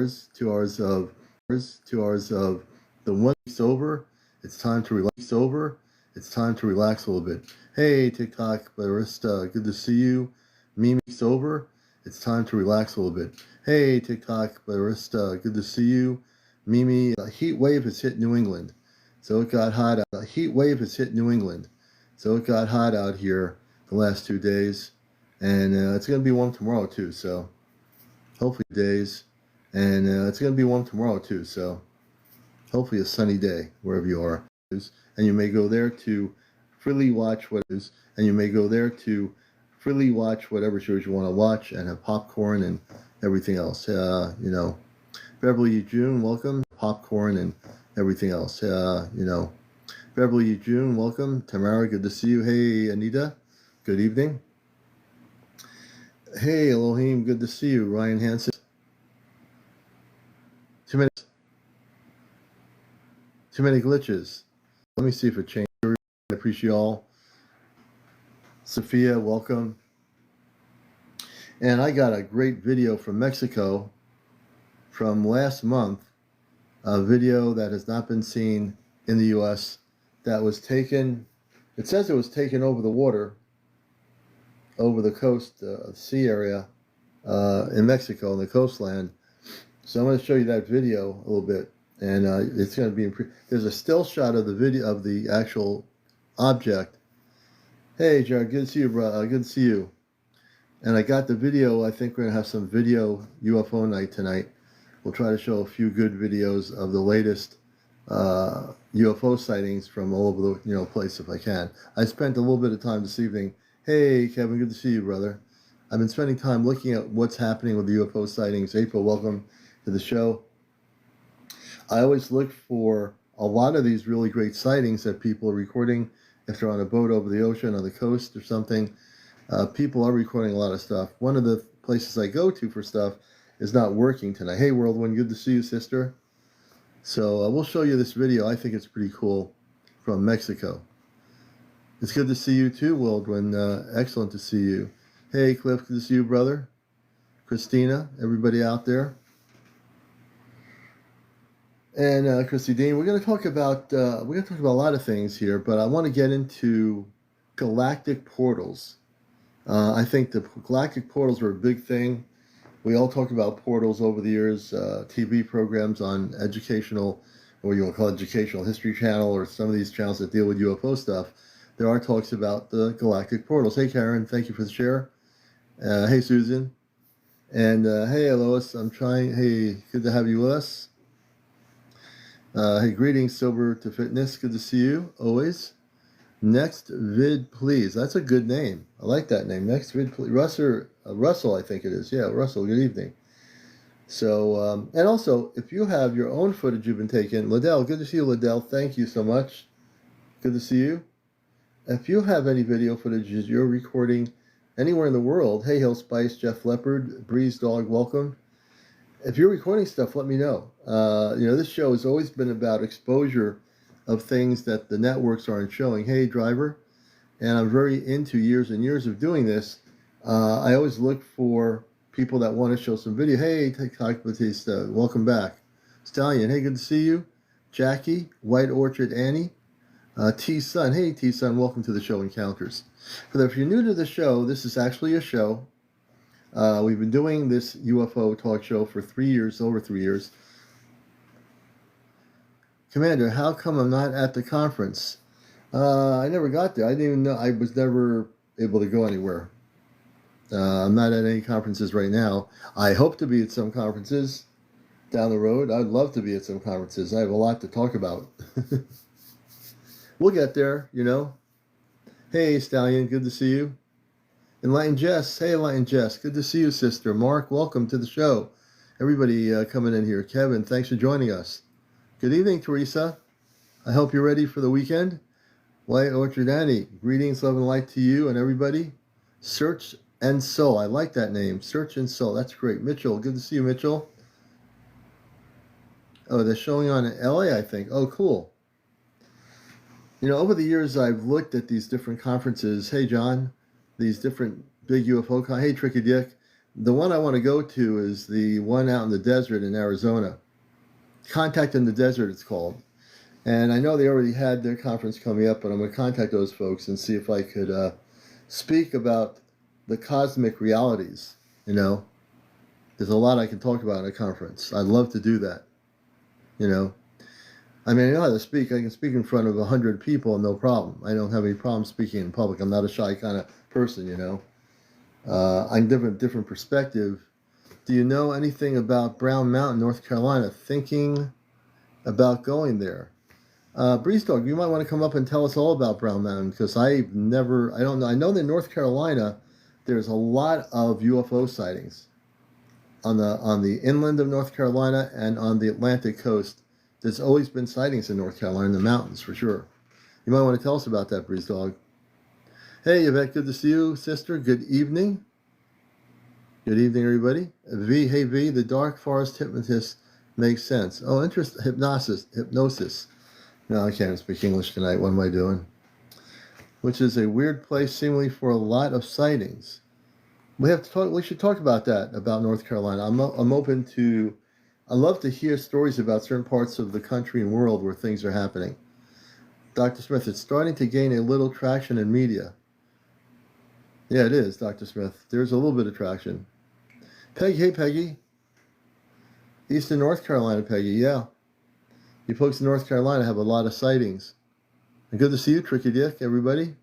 2 hours of 2 hours of the 1 week's over. It's time to relax. It's time to relax a little bit. Hey, TikTok barista, good to see you. Mimi's over. It's time to relax a little bit. Hey, TikTok barista, good to see you. Mimi, a heat wave has hit New England, so it got hot. A heat wave has hit New England, so it got hot out here the last 2 days, and it's going to be warm tomorrow too. So hopefully days, and it's going to be warm tomorrow too. So hopefully a sunny day wherever you are. And you may go there to freely watch what is, and you may go there to freely watch whatever shows you want to watch and have popcorn and everything else. Beverly June, welcome. Popcorn and everything else. Beverly June, welcome. Tamara, good to see you. Hey, Anita, good evening. Hey, Elohim, good to see you. Ryan Hansen. 2 minutes. Too many glitches. Let me see if it changed. I appreciate you all. Sophia, welcome. And I got a great video from Mexico from last month, a video that has not been seen in the U.S. that was taken, it says it was taken over the water, over the coast, sea area in Mexico, on the coastland. So I'm going to show you that video a little bit. And it's going to be, there's a still shot of the video of the actual object. Hey, Jared, good to see you, bro. Good to see you. And I got the video. I think we're going to have some video UFO night tonight. We'll try to show a few good videos of the latest UFO sightings from all over the place if I can. I spent a little bit of time this evening. Hey, Kevin, good to see you, brother. I've been spending time looking at what's happening with the UFO sightings. April, welcome to the show. I always look for a lot of these really great sightings that people are recording if they're on a boat over the ocean on the coast or something. People are recording a lot of stuff. One of the places I go to for stuff is not working tonight. Hey, Worldwin, good to see you, sister. So we'll show you this video. I think it's pretty cool from Mexico. It's good to see you too, Worldwin. Excellent to see you. Hey, Cliff, good to see you, brother. Christina, everybody out there. And Christy Dean, we're going to talk about a lot of things here, but I want to get into galactic portals. I think the galactic portals are a big thing. We all talk about portals over the years, TV programs on educational, or you want to call it educational history channel, or some of these channels that deal with UFO stuff. There are talks about the galactic portals. Hey, Karen, thank you for the share. Hey, Susan. And hey, Lois, hey, good to have you with us. Hey, greetings, Sober to Fitness. Good to see you, always. Next vid, please. That's a good name. I like that name. Next vid, please. Russell, I think it is. Yeah, Russell, good evening. So, and also, if you have your own footage you've been taking, Liddell, good to see you, Liddell. Thank you so much. Good to see you. If you have any video footages you're recording anywhere in the world, hey, Hill Spice, Jeff Leopard, Breeze Dog, welcome. If you're recording stuff, let me know. This show has always been about exposure of things that the networks aren't showing. Hey, Driver. And I'm very into years and years of doing this. I always look for people that want to show some video. Hey, TikTok Batista, welcome back. Stallion, hey, good to see you. Jackie, White Orchard Annie. T-Sun, hey, T-Sun, welcome to the show Encounters. If you're new to the show, this is actually a show. We've been doing this UFO talk show for 3 years, over 3 years. Commander, how come I'm not at the conference? I never got there. I didn't even know. I was never able to go anywhere. I'm not at any conferences right now. I hope to be at some conferences down the road. I'd love to be at some conferences. I have a lot to talk about. We'll get there, Hey, Stallion, good to see you. Enlightened Jess, hey, Enlightened Jess, good to see you, sister. Mark, welcome to the show. Everybody coming in here. Kevin, thanks for joining us. Good evening, Teresa. I hope you're ready for the weekend. White Orchard Annie, greetings, love and light to you and everybody. Search and Soul, I like that name. Search and Soul, that's great. Mitchell, good to see you, Mitchell. Oh, they're showing on LA, I think. Oh, cool. Over the years, I've looked at these different conferences. Hey, John. These different big UFO hey, Tricky Dick, The one I want to go to is the one out in the desert in Arizona. Contact in the Desert, it's called. And I know they already had their conference coming up, but I'm going to contact those folks and see if I could speak about the cosmic realities. You know, there's a lot I can talk about in a conference. I'd love to do that. You know, I mean, I know how to speak. I can speak in front of 100 people, no problem. I don't have any problem speaking in public. I'm not a shy kind of person, you know. I'm different perspective. Do you know anything about Brown Mountain, North Carolina? Thinking about going there. Breeze Dog, you might want to come up and tell us all about Brown Mountain, because I don't know. I know that in North Carolina, there's a lot of UFO sightings on the inland of North Carolina and on the Atlantic coast. There's always been sightings in North Carolina in the mountains, for sure. You might want to tell us about that, Breeze Dog. Hey, Yvette, good to see you, sister. Good evening. Good evening, everybody. V, hey V, the dark forest hypnotist makes sense. Oh, interesting. Hypnosis. No, I can't speak English tonight. What am I doing? Which is a weird place, seemingly for a lot of sightings. We should talk about that, about North Carolina. I'm open to. I love to hear stories about certain parts of the country and world where things are happening. Dr. Smith, it's starting to gain a little traction in media. Yeah, it is, Dr. Smith. There's a little bit of traction. Peggy, hey Peggy. Eastern North Carolina, Peggy, yeah. You folks in North Carolina have a lot of sightings. And good to see you, Tricky Dick, everybody.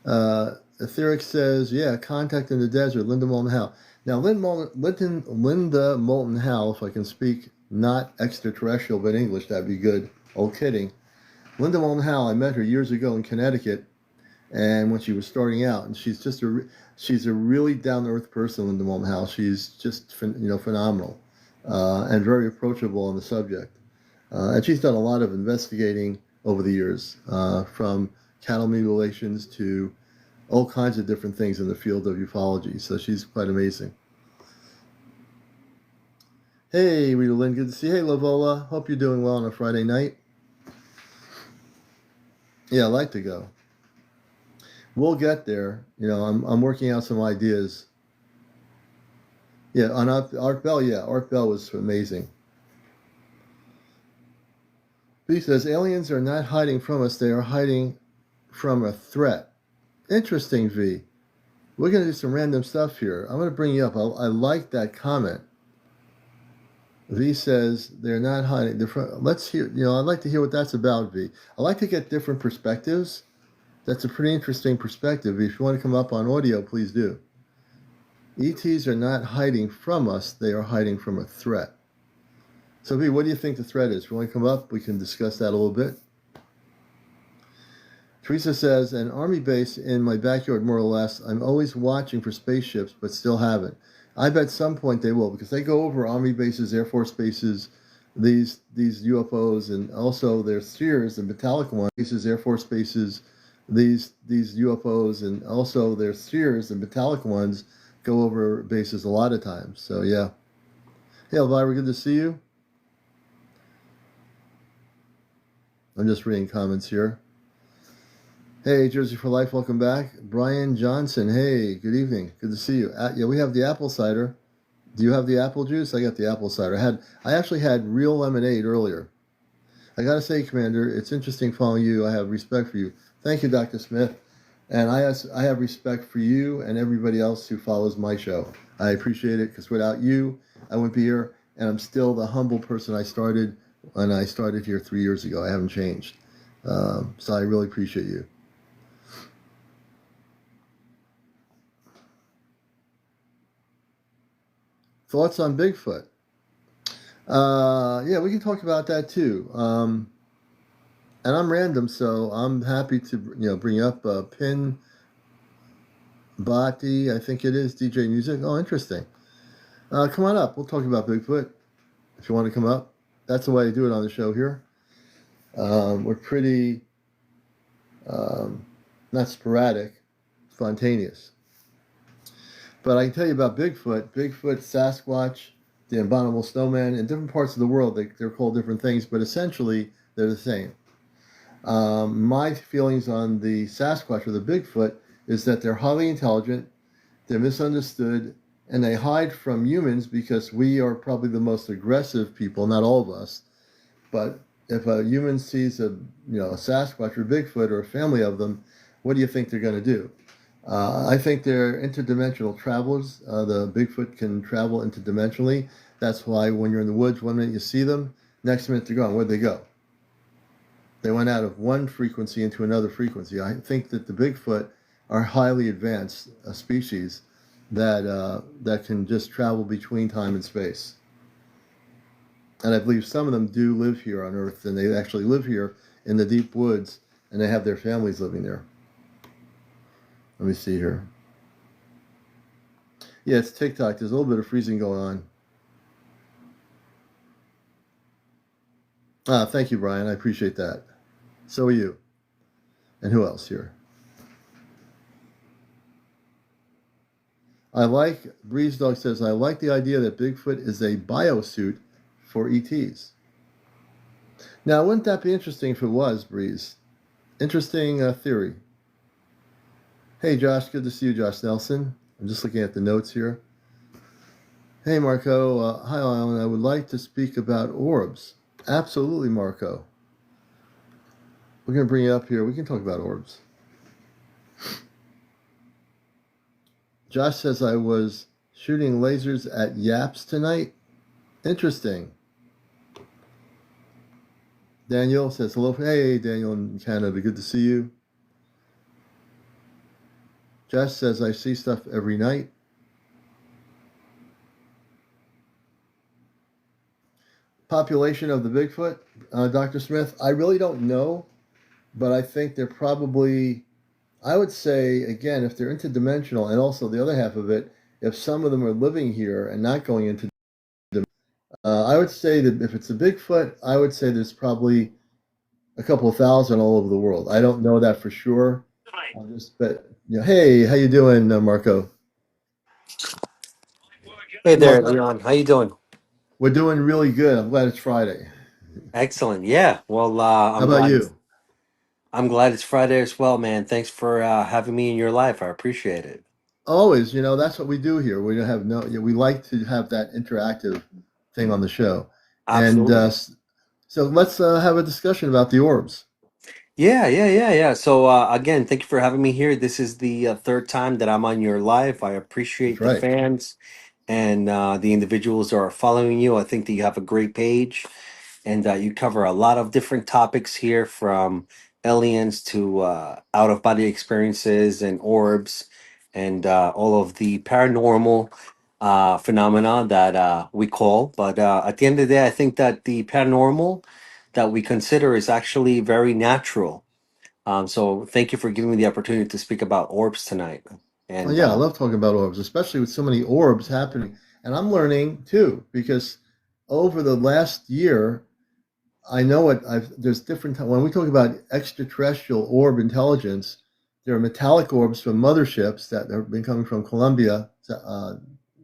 Etheric says, yeah, contact in the desert, Linda Moulton Howe. Now, Linda Moulton Howe, if I can speak not extraterrestrial but English, that'd be good. Oh, kidding. Linda Moulton Howe, I met her years ago in Connecticut, and when she was starting out, and she's a really down-to-earth person, Linda Moulton Howe. She's just phenomenal and very approachable on the subject. And she's done a lot of investigating over the years, from cattle mutilations to all kinds of different things in the field of ufology. So she's quite amazing. Hey, Rita Lynn, good to see you. Hey, Lavola, hope you're doing well on a Friday night. Yeah, I'd like to go. We'll get there. You know, I'm working out some ideas. Yeah, on Art Bell, yeah, Art Bell was amazing. B says, aliens are not hiding from us, they are hiding from a threat. Interesting, V. We're going to do some random stuff here. I'm going to bring you up. I like that comment. V says, they're not hiding. Let's hear, I'd like to hear what that's about, V. I like to get different perspectives. That's a pretty interesting perspective. If you want to come up on audio, please do. ETs are not hiding from us, they are hiding from a threat. So, V, what do you think the threat is? If you want to come up, we can discuss that a little bit. Teresa says, an army base in my backyard, more or less. I'm always watching for spaceships, but still haven't. I bet some point they will, because they go over army bases, Air Force bases, these UFOs, and also their spheres, the metallic ones, bases, Air Force bases, these UFOs, and also their spheres, the metallic ones, go over bases a lot of times. So, yeah. Hey, Elvira, good to see you. I'm just reading comments here. Hey, Jersey for Life, welcome back. Brian Johnson, hey, good evening. Good to see you. Yeah, we have the apple cider. Do you have the apple juice? I got the apple cider. I actually had real lemonade earlier. I got to say, Commander, it's interesting following you. I have respect for you. Thank you, Dr. Smith. And I have respect for you and everybody else who follows my show. I appreciate it, because without you, I wouldn't be here. And I'm still the humble person I started when I started here 3 years ago. I haven't changed. So I really appreciate you. Thoughts on Bigfoot? Yeah, we can talk about that too. And I'm random, so I'm happy to bring up Pin Bhatti, I think it is, DJ Music. Oh, interesting. Come on up. We'll talk about Bigfoot if you want to come up. That's the way I do it on the show here. We're pretty not sporadic, spontaneous. But I can tell you about Bigfoot, Sasquatch, the abominable snowman. In different parts of the world, they're called different things, but essentially they're the same. My feelings on the Sasquatch or the Bigfoot is that they're highly intelligent, they're misunderstood, and they hide from humans because we are probably the most aggressive people. Not all of us, but if a human sees a Sasquatch or Bigfoot or a family of them, what do you think they're going to do? I think they're interdimensional travelers. The Bigfoot can travel interdimensionally. That's why when you're in the woods, one minute you see them, next minute they're gone. Where'd they go? They went out of one frequency into another frequency. I think that the Bigfoot are highly advanced species that can just travel between time and space. And I believe some of them do live here on Earth, and they actually live here in the deep woods, and they have their families living there. Let me see here. Yeah, it's TikTok. There's a little bit of freezing going on. Ah, thank you, Brian. I appreciate that. So are you. And who else here? Breeze Dog says, I like the idea that Bigfoot is a biosuit for ETs. Now, wouldn't that be interesting if it was, Breeze? Interesting theory. Hey, Josh. Good to see you, Josh Nelson. I'm just looking at the notes here. Hey, Marco. Hi, Alan. I would like to speak about orbs. Absolutely, Marco. We're going to bring you up here. We can talk about orbs. Josh says I was shooting lasers at yaps tonight. Interesting. Daniel says hello. Hey, Daniel in Canada. Good to see you. Josh says I see stuff every night. Population of the Bigfoot, Dr. Smith, I really don't know, but I think they're probably, I would say, again, if they're interdimensional, and also the other half of it, if some of them are living here and not going into, I would say that if it's a Bigfoot, I would say there's probably a couple of thousand all over the world. I don't know that for sure. I'll just bet. Hey, how you doing, Marco? Hey Hey, there, Marco. Leon. How you doing? We're doing really good. I'm glad it's Friday. Excellent. Yeah. Well, How about you? I'm glad it's Friday as well, man. Thanks for having me in your life. I appreciate it. Always, that's what we do here. We don't have no, we like to have that interactive thing on the show. And Absolutely. so let's have a discussion about the orbs. Yeah. So again, thank you for having me here. This is the third time that I'm on your live. I That's appreciate the right. fans and the individuals who are following you. I think that you have a great page. And you cover a lot of different topics here, from aliens to out of body experiences and orbs and all of the paranormal phenomena that we call. But at the end of the day, I think that the paranormal that we consider is actually very natural. So thank you for giving me the opportunity to speak about orbs tonight. Well, And yeah, I love talking about orbs, especially with so many orbs happening. And I'm learning too, because over the last year, I know there's different, when we talk about extraterrestrial orb intelligence, there are metallic orbs from motherships that have been coming from Colombia,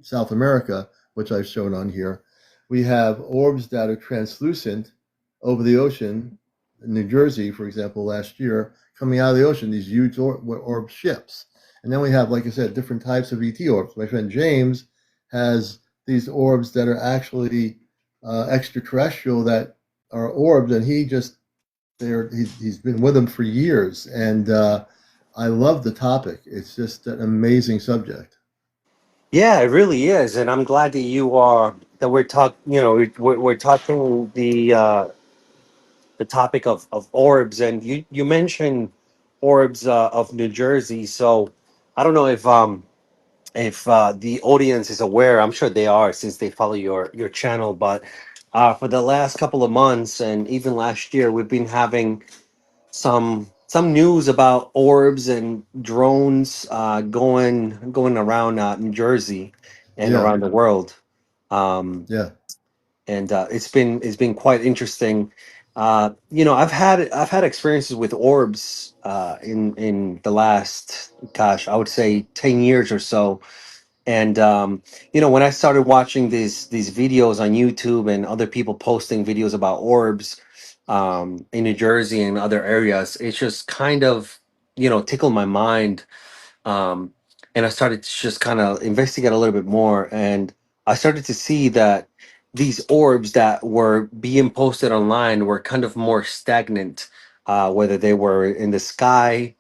South America, which I've shown on here. We have orbs that are translucent over the ocean, in New Jersey, for example, last year, coming out of the ocean, these huge orb ships. And then we have, like I said, different types of ET orbs. My friend James has these orbs that are actually extraterrestrial, that are orbs, and he's been with them for years, and I love the topic. It's just an amazing subject. yeah, it really is. And I'm glad that you are that we're talk. You know, we're talking the topic of orbs, and you mentioned orbs of New Jersey. So I don't know if the audience is aware. I'm sure they are, since they follow your channel. But for the last couple of months and even last year, we've been having some news about orbs and drones going around New Jersey and Yeah, around the world. Um, yeah, and it's been quite interesting. I've had experiences with orbs in the last, gosh, I would say 10 years or so. And when I started watching these videos on YouTube and other people posting videos about orbs in New Jersey and other areas, it's just kind of tickled my mind. Um, and I started to just kind of investigate a little bit more, and I started to see that these orbs that were being posted online were kind of more stagnant, whether they were in the sky,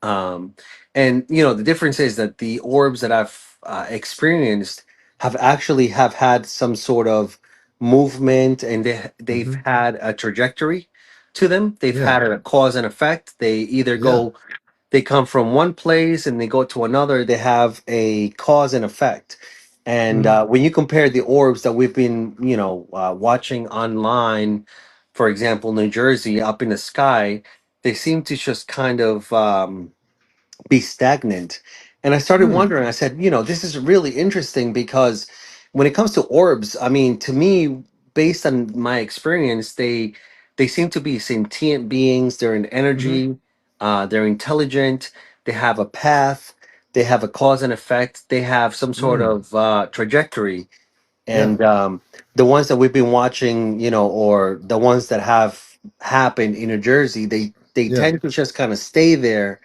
um, and the difference is that the orbs that I've experienced have actually have had some sort of movement, and they've Hmm. had a trajectory to them. They've Yeah. had a cause and effect. Yeah. They come from one place and they go to another. They have a cause and effect. And Hmm. when you compare the orbs that we've been, watching online, for example, New Jersey up in the sky, they seem to just kind of be stagnant. And I started Hmm. wondering, I said, this is really interesting because when it comes to orbs, I mean, to me, based on my experience, they seem to be sentient beings. They're in Hmm. energy, they're intelligent, they have a path, they have a cause and effect, they have some sort Mm. of trajectory. Yeah. And the ones that we've been watching, or the ones that have happened in New Jersey, they Yeah. tend to just kind of stay there,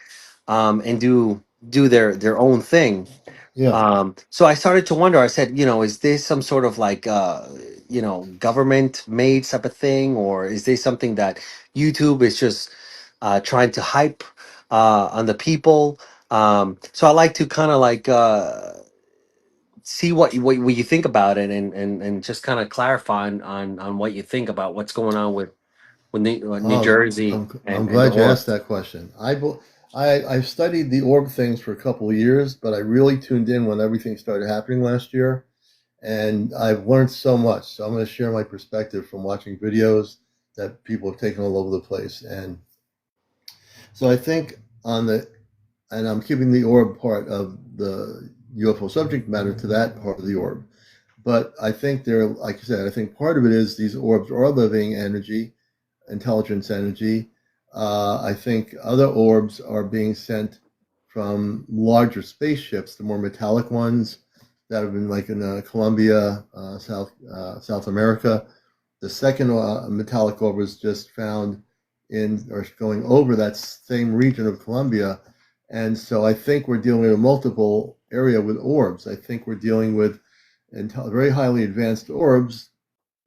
and do their own thing. Yeah. So I started to wonder. I said, is this some sort of like government made type of thing, or is this something that YouTube is just trying to hype on the people? So I like to kind of like see what you think about it, and just kind of clarify on what you think about what's going on with New Oh, Jersey I'm and the glad you orb. asked that question. I've studied the orb things for a couple of years, but I really tuned in when everything started happening last year, and I've learned so much. So I'm going to share my perspective from watching videos that people have taken all over the place. And so I think on the and I'm keeping the orb part of the UFO subject matter to that part of the orb. But I think like you said, I think part of it is these orbs are living energy, intelligence energy. I think other orbs are being sent from larger spaceships, the more metallic ones that have been like in Colombia, South America. The second metallic orb was just found in or going over that same region of Colombia, and so I think we're dealing with a multiple area with orbs. I think we're dealing with very highly advanced orbs,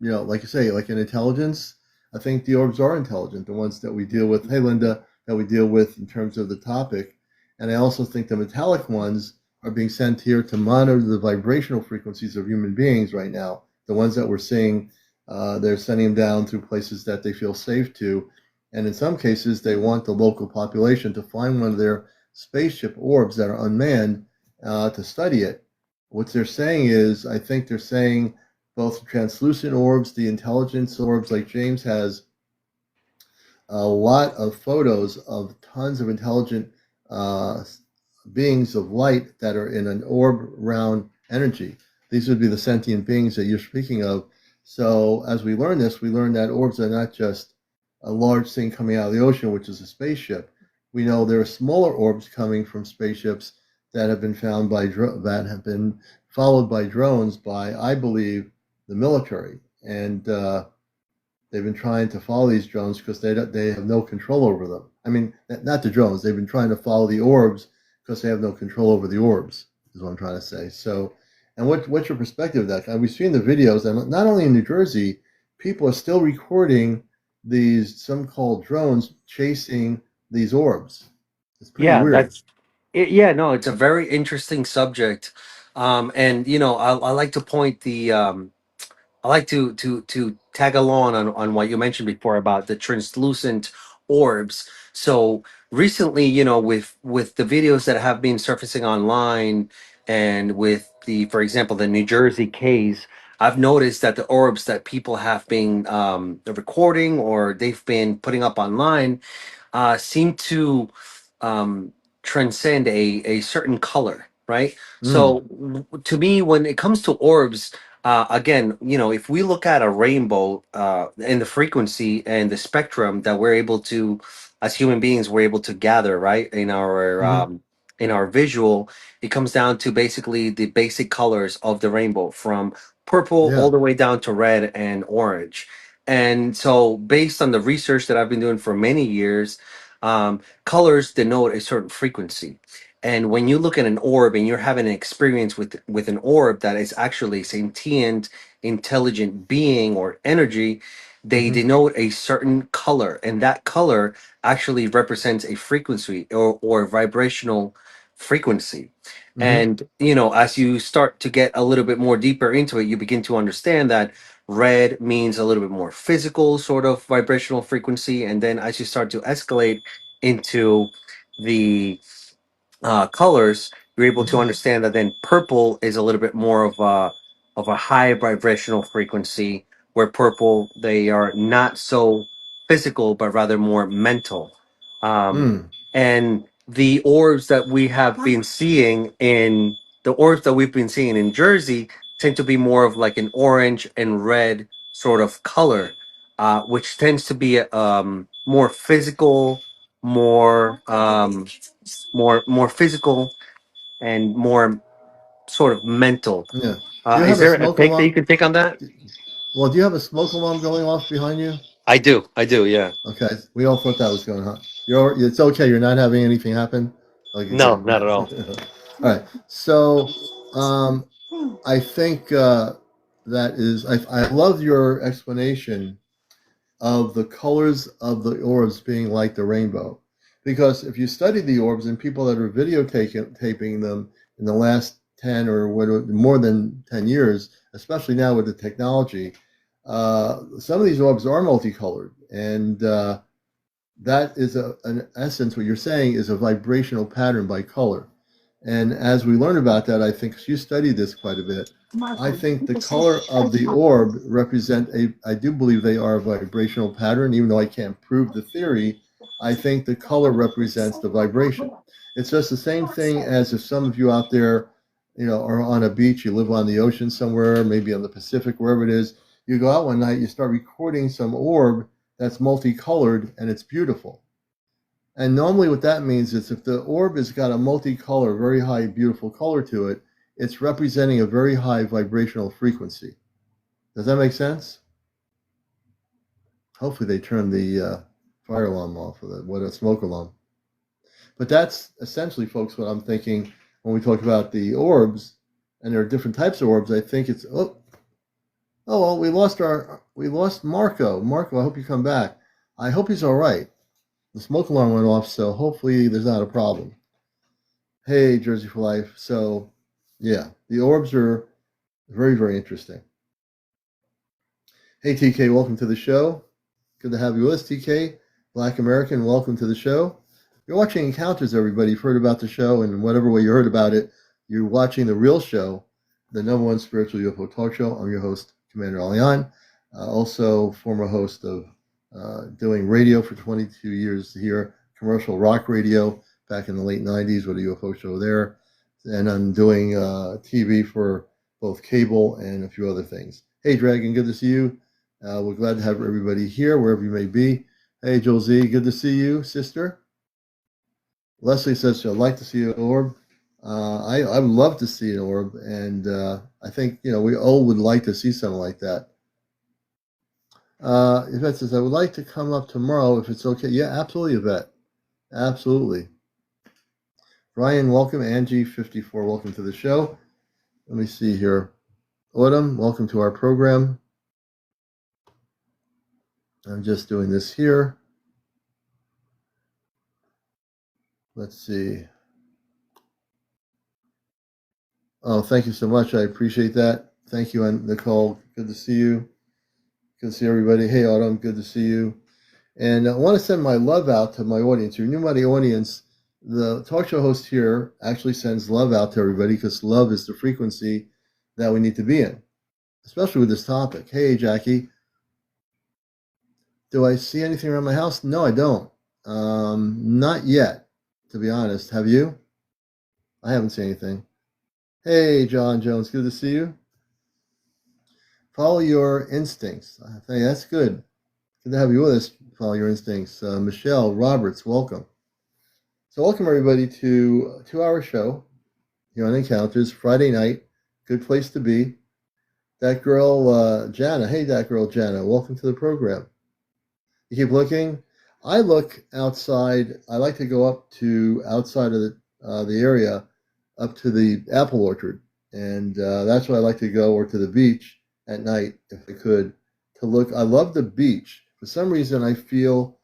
like you say, like in intelligence, I think the orbs are intelligent, the ones that we deal with. Hey, Linda, that we deal with in terms of the topic. And I also think the metallic ones are being sent here to monitor the vibrational frequencies of human beings right now. The ones that we're seeing, they're sending them down through places that they feel safe to. And in some cases, they want the local population to find one of their spaceship orbs that are unmanned to study it. What they're saying is, I think they're saying both translucent orbs, the intelligence orbs, like James has a lot of photos of tons of intelligent uh, beings of light that are in an orb round energy. These would be the sentient beings that you're speaking of. So as we learn this, we learn that orbs are not just a large thing coming out of the ocean, which is a spaceship. We know there are smaller orbs coming from spaceships that have been found that have been followed by drones by, I believe, the military, and they've been trying to follow these drones because they have no control over them. I mean, not the drones. They've been trying to follow the orbs because they have no control over the orbs. Is what I'm trying to say. So, and what's your perspective of that? We've seen the videos, and not only in New Jersey, people are still recording these some called drones chasing these orbs. It's pretty Yeah, weird. yeah, no, it's a very interesting subject. And I like to point the I like to tag along on what you mentioned before about the translucent orbs. So recently, with the videos that have been surfacing online, and with for example, the New Jersey case, I've noticed that the orbs that people have been recording, or they've been putting up online, seem to um, transcend a certain color, right? Mm, So to me, when it comes to orbs, again, if we look at a rainbow, and the frequency and the spectrum that we're able to, as human beings, we're able to gather, right, hmm. in our visual, it comes down to basically the basic colors of the rainbow, from purple all Yeah. the way down to red and orange. And so, based on the research that I've been doing for many years, colors denote a certain frequency. And when you look at an orb and you're having an experience with an orb that is actually sentient, intelligent being or energy, they Mm-hmm. denote a certain color, and that color actually represents a frequency or vibrational frequency. Mm-hmm. And as you start to get a little bit more deeper into it, you begin to understand that red means a little bit more physical sort of vibrational frequency, and then as you start to escalate into the colors, you're able to Mm-hmm. understand that then purple is a little bit more of a high vibrational frequency, where purple they are not so physical but rather more mental. Um, Mm. and the orbs that we have been seeing in the orbs that we've been seeing in Jersey tend to be more of like an orange and red sort of color, which tends to be more physical, more more physical and more sort of mental. Yeah. Do you Is have a there a smoke take that you alarm? can take on that? Well, do you have a smoke alarm going off behind you? I do, yeah. Okay, we all thought that was going on. It's okay. You're not having anything happen. Okay, No, good. not at all. All right. So, um, I think that is. I love your explanation of the colors of the orbs being like the rainbow, because if you study the orbs and people that are videotaping them in the last 10 or more than 10 years, especially now with the technology, some of these orbs are multicolored, and that is an essence. What you're saying is a vibrational pattern by color. And as we learn about that, I think you studied this quite a bit. I think the color of the orb represent I do believe they are a vibrational pattern, even though I can't prove the theory. I think the color represents the vibration. It's just the same thing as if some of you out there, are on a beach, you live on the ocean somewhere, maybe on the Pacific, wherever it is, you go out one night, you start recording some orb that's multicolored and it's beautiful. And normally, what that means is if the orb has got a multicolor, very high, beautiful color to it, it's representing a very high vibrational frequency. Does that make sense? Hopefully, they turn the fire alarm off, or what a smoke alarm. But that's essentially, folks, what I'm thinking when we talk about the orbs, and there are different types of orbs. I think it's well, we lost Marco. Marco, I hope you come back. I hope he's all right. The smoke alarm went off, so hopefully there's not a problem. Hey, Jersey for Life. So, yeah, the orbs are very, very interesting. Hey, TK, welcome to the show. Good to have you with us, TK. Black American, welcome to the show. You're watching Encounters, everybody. You've heard about the show, and in whatever way you heard about it, you're watching the real show, the number one spiritual UFO talk show. I'm your host, CmdrAleon, also former host of doing radio for 22 years here, commercial rock radio back in the late 90s with a UFO show there. And I'm doing TV for both cable and a few other things. Hey, Dragon, good to see you. We're glad to have everybody here, wherever you may be. Hey, Joel Z, good to see you, sister. Leslie says she'd like to see an orb. I would love to see an orb, and I think we all would like to see something like that. Yvette says, I would like to come up tomorrow if it's okay. Yeah, absolutely, Yvette. Absolutely. Ryan, welcome. Angie54, welcome to the show. Let me see here. Autumn, welcome to our program. I'm just doing this here. Let's see. Oh, thank you so much. I appreciate that. Thank you, Nicole. Good to see you. Good to see everybody. Hey, Autumn. Good to see you. And I want to send my love out to my audience. You're new to my audience. The talk show host here actually sends love out to everybody because love is the frequency that we need to be in, especially with this topic. Hey, Jackie. Do I see anything around my house? No, I don't. Not yet, to be honest. Have you? I haven't seen anything. Hey, John Jones. Good to see you. Follow your instincts. Hey, that's good. Good to have you with us. Follow your instincts. Michelle Roberts, welcome. So, welcome everybody to a 2-hour show here on Encounters, Friday night. Good place to be. That girl, Jana. Hey, that girl, Jana. Welcome to the program. You keep looking. I look outside. I like to go up to outside of the area up to the apple orchard, and that's where I like to go, or to the beach at night if I could, to look. I love the beach. For some reason, I feel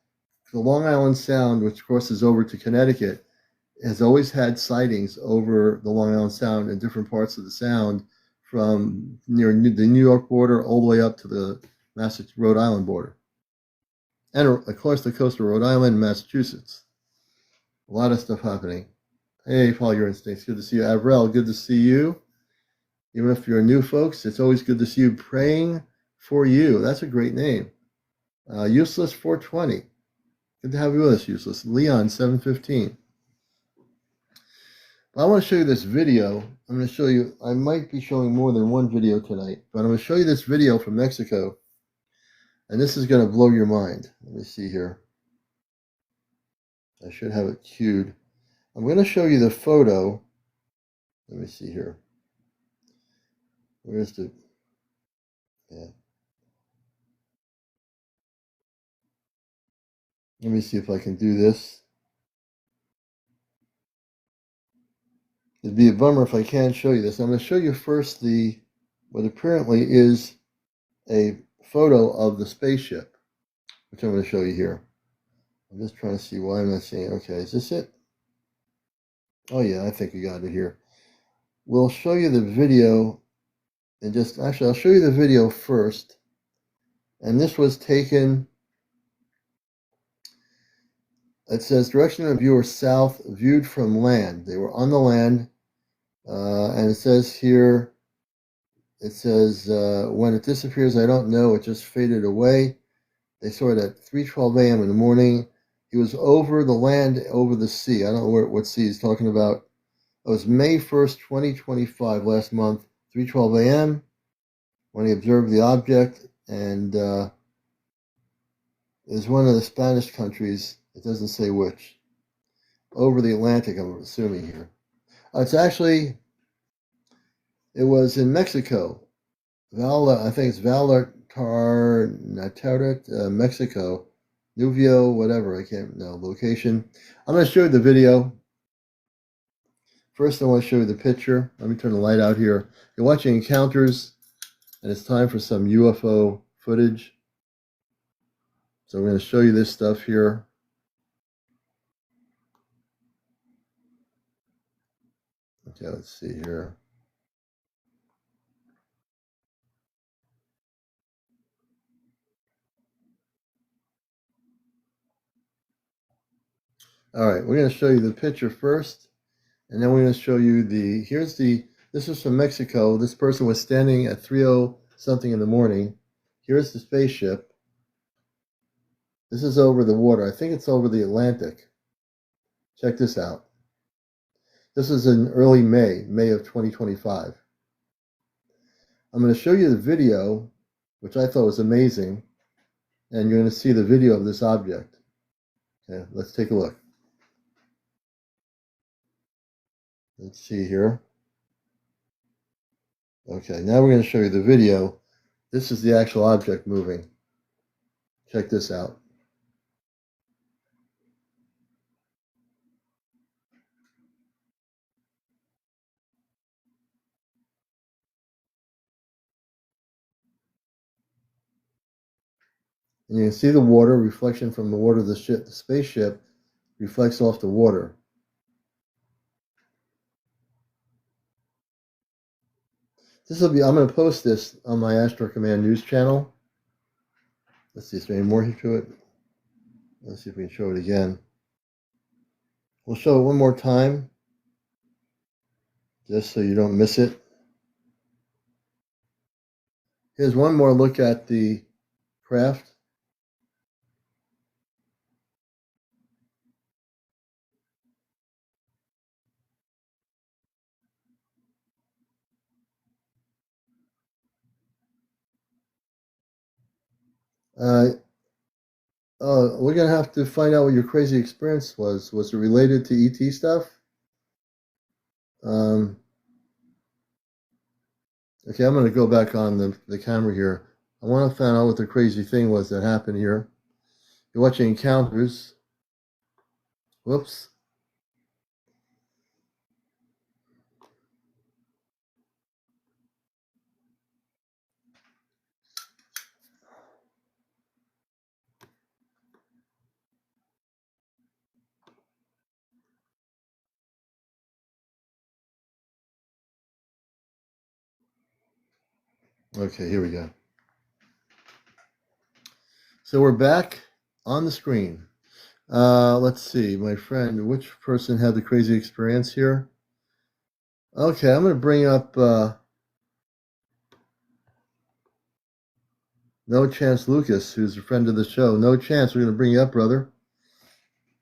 the Long Island Sound, which crosses over to Connecticut, has always had sightings over the Long Island Sound in different parts of the Sound, from near the New York border all the way up to the Rhode Island border, and across the coast of Rhode Island and Massachusetts. A lot of stuff happening. Hey, Paul, your instincts. Good to see you. Avril, good to see you. Even if you're new, folks, it's always good to see you. Praying for you. That's a great name. Useless 420. Good to have you with us, Useless. Leon 715. I want to show you this video. I'm going to show you, I might be showing more than one video tonight, but I'm going to show you this video from Mexico, and this is going to blow your mind. Let me see here. I should have it queued. I'm going to show you the photo. Let me see here. Where's the, yeah. Let me see if I can do this. It'd be a bummer if I can't show you this. I'm going to show you first what apparently is a photo of the spaceship, which I'm going to show you here. I'm just trying to see why I'm not seeing it. Okay, is this it? Oh yeah, I think we got it here. We'll show you the video, and actually I'll show you the video first. And this was taken, it says direction of viewer south, viewed from land. They were on the land, and it says here, when it disappears, I don't know, it just faded away. They saw it at 3:12 a.m. in the morning. He was over the land, over the sea. I don't know what sea he's talking about. It was May 1st, 2025, last month, 3:12 a.m. when he observed the object, and it was one of the Spanish countries. It doesn't say which. Over the Atlantic, I'm assuming here. It was in Mexico. I think it's Vallartar, Mexico. Nubio, whatever, I can't know, location. I'm going to show you the video. First, I want to show you the picture. Let me turn the light out here. You're watching Encounters, and it's time for some UFO footage. So we're going to show you this stuff here. Okay, let's see here. All right, we're going to show you the picture first, and then we're going to show you this is from Mexico. This person was standing at 3:00 something in the morning. Here's the spaceship. This is over the water. I think it's over the Atlantic. Check this out. This is in early May of 2025. I'm going to show you the video, which I thought was amazing, and you're going to see the video of this object. Okay, let's take a look. Let's see here. Okay, now we're going to show you the video. This is the actual object moving. Check this out. And you can see the water reflection from the water of the ship. The spaceship reflects off the water. I'm going to post this on my Astro Command News channel. Let's see, is there any more to it? Let's see if we can show it again. We'll show it one more time, just so you don't miss it. Here's one more look at the craft. We're going to have to find out what your crazy experience was. Was it related to ET stuff? Okay, I'm going to go back on the camera here. I want to find out what the crazy thing was that happened here. You're watching Encounters. Whoops. Okay, here we go. So we're back on the screen. Let's see, my friend, which person had the crazy experience here? Okay, I'm going to bring up No Chance Lucas, who's a friend of the show. No Chance, we're going to bring you up, brother.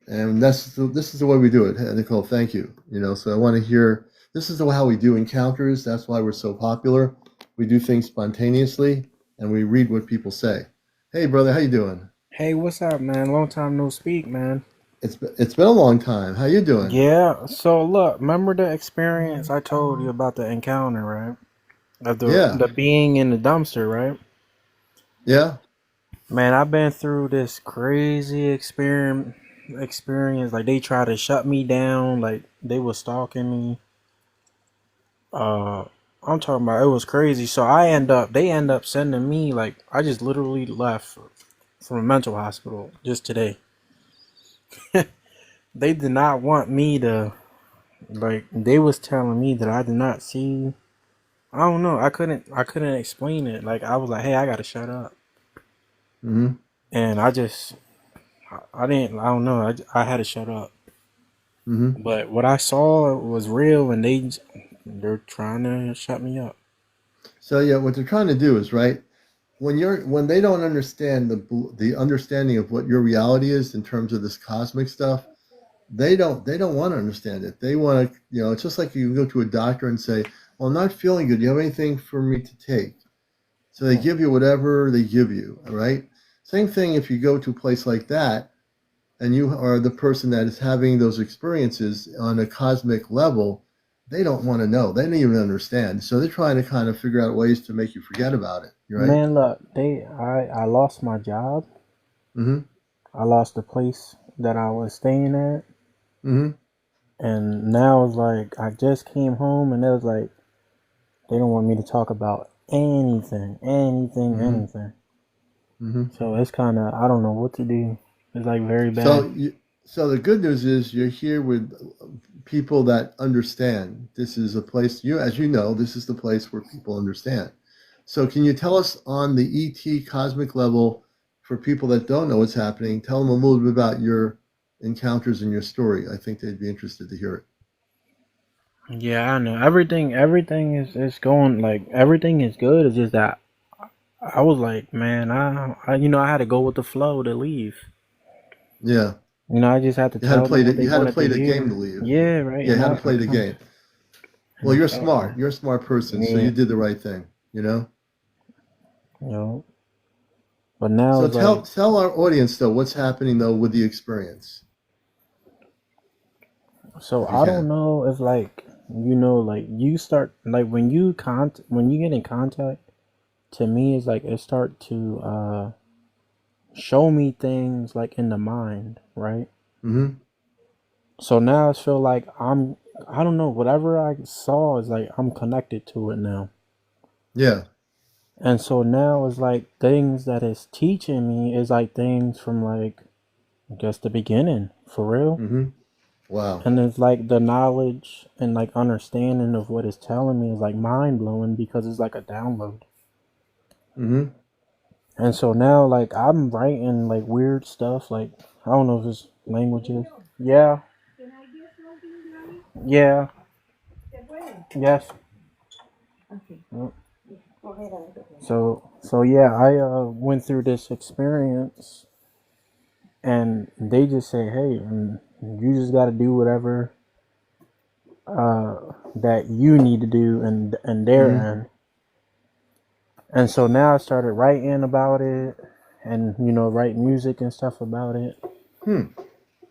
And this is the way we do it, Nicole. Thank you. So I want to hear. This is how we do encounters. That's why we're so popular. We do things spontaneously, and we read what people say. Hey, brother, how you doing? Hey, what's up, man? Long time no speak, man. It's been a long time. How you doing? Yeah, so look, remember the experience I told you about the encounter, right? Of the Yeah, the being in the dumpster, right? yeah. Man, I've been through this crazy experience. Like they tried to shut me down, like they was stalking me. Uh I'm talking about it was crazy. So they end up sending me like I just literally left from a mental hospital just today. They did not want me to. Like they was telling me that I did not see. I don't know. I couldn't explain it. Like I was like, hey, I gotta shut up, Mm-hmm. and I didn't. I don't know. I had to shut up. Mm-hmm. But what I saw was real, and they're trying to shut me up. So yeah, what they're trying to do is right when they don't understand the understanding of what your reality is in terms of this cosmic stuff. They don't want to understand it. They want to, it's just like you go to a doctor and say, well, I'm not feeling good. Do you have anything for me to take? So they give you whatever they give you. All right. Same thing if you go to a place like that and you are the person that is having those experiences on a cosmic level. They don't want to know. They don't even understand. So they're trying to kind of figure out ways to make you forget about it. Right. Man, look, I lost my job. Mm-hmm. I lost the place that I was staying at, Mm-hmm. and now it's like I just came home, and it was like they don't want me to talk about Mm-hmm. anything. Mm-hmm. So it's kind of I don't know what to do. It's like very So, bad. so the good news is you're here with people that understand. This is a place as you know, this is the place where people understand. So, can you tell us on the ET cosmic level for people that don't know what's happening? Tell them a little bit about your encounters and your story. I think they'd be interested to hear it. Yeah, I know. Everything is going like everything is good. It's just that I was like, man, I had to go with the flow to leave. Yeah, I just had to you had to tell play them the what they you had to wanted play to the game to hear. leave. Yeah, right. Yeah, you had to play the game. Well, And you're so smart. You're a smart person, so yeah, you did the right thing. You know. you know. But now So it's like tell our audience though what's happening though with the experience, so if you I don't can. know if like like you start like when you get in contact to me it's like it start to show me things like in the mind, right? Mm-hmm. So now I feel like I don't know, whatever I saw is like I'm connected to it now. Yeah. And so now it's like things that it's teaching me is like things from like I guess the beginning, for real. Mm-hmm. Wow. And it's like the knowledge and like understanding of what it's telling me is like mind blowing because it's like a download. Mm-hmm. And so now like I'm writing like weird stuff like I don't know if it's languages. Yeah, yeah, yes. So yeah, I went through this experience, and they just say, "Hey, you just got to do whatever that you need to do," and their Mm-hmm. end. And so now I started writing about it, and write music and stuff about it. Hmm.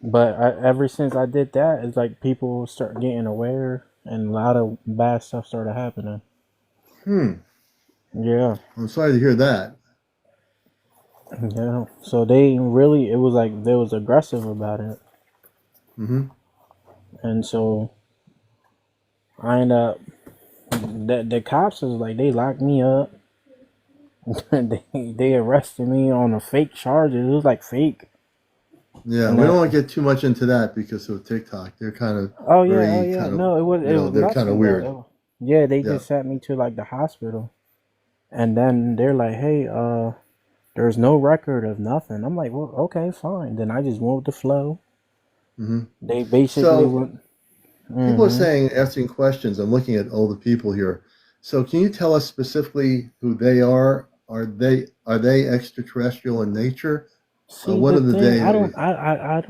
But ever since I did that, it's like people start getting aware, and a lot of bad stuff started happening. Hmm. Yeah, I'm sorry to hear that. yeah. So they really, it was like they was aggressive about it, Mm-hmm. and so I end up the cops was like they locked me up. They arrested me on a fake charges. It was like fake. Yeah, And we don't that want to get too much into that because of TikTok. They're kind of oh very yeah. kind of No, it was they're kind of nothing though. weird. Yeah, they Yeah. just sent me to like the hospital. And then they're like, hey, there's no record of nothing. I'm like, well, okay, fine. Then I just went with the flow. Hmm. They basically So went, people are mm-hmm. saying, asking questions. I'm looking at all the people here. So can you tell us specifically who they are? Are they extraterrestrial in nature? See, What the are the thing, they that we? I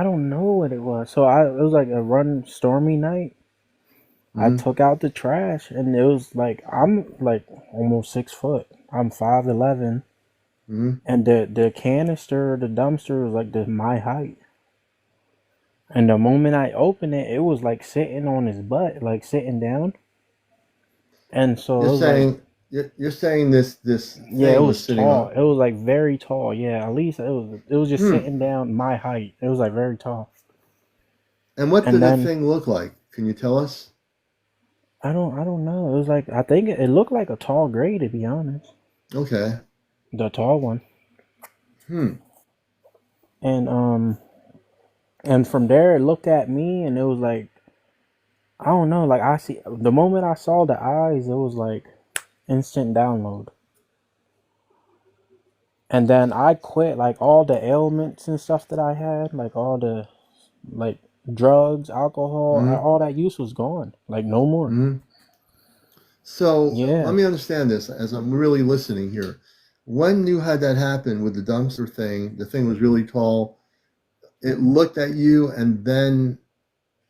don't know what it was. So it was like a run stormy night. I Hmm. took out the trash, and it was like I'm like almost 6 foot. I'm 5'11", Hmm. and the canister, the dumpster was like my height. And the moment I opened it, it was like sitting on his butt, like sitting down. And so You're it was like, saying you're saying this yeah, it thing was was sitting tall. on. It was like very tall. Yeah, at least it was just Hmm. sitting down my height. It was like very tall. And what And did the then thing look like? Can you tell us? I don't know. It was like I think it looked like a tall gray, to be honest. Okay. The tall one. Hmm. And and from there it looked at me and it was like I don't know, like I see the moment I saw the eyes, it was like instant download. And then I quit like all the ailments and stuff that I had, like all the like drugs, alcohol, Hmm. all that use was gone. Like no more. Hmm. So let Yeah. me understand this as I'm really listening here. When you had that happen with the dumpster thing, the thing was really tall. It looked at you, and then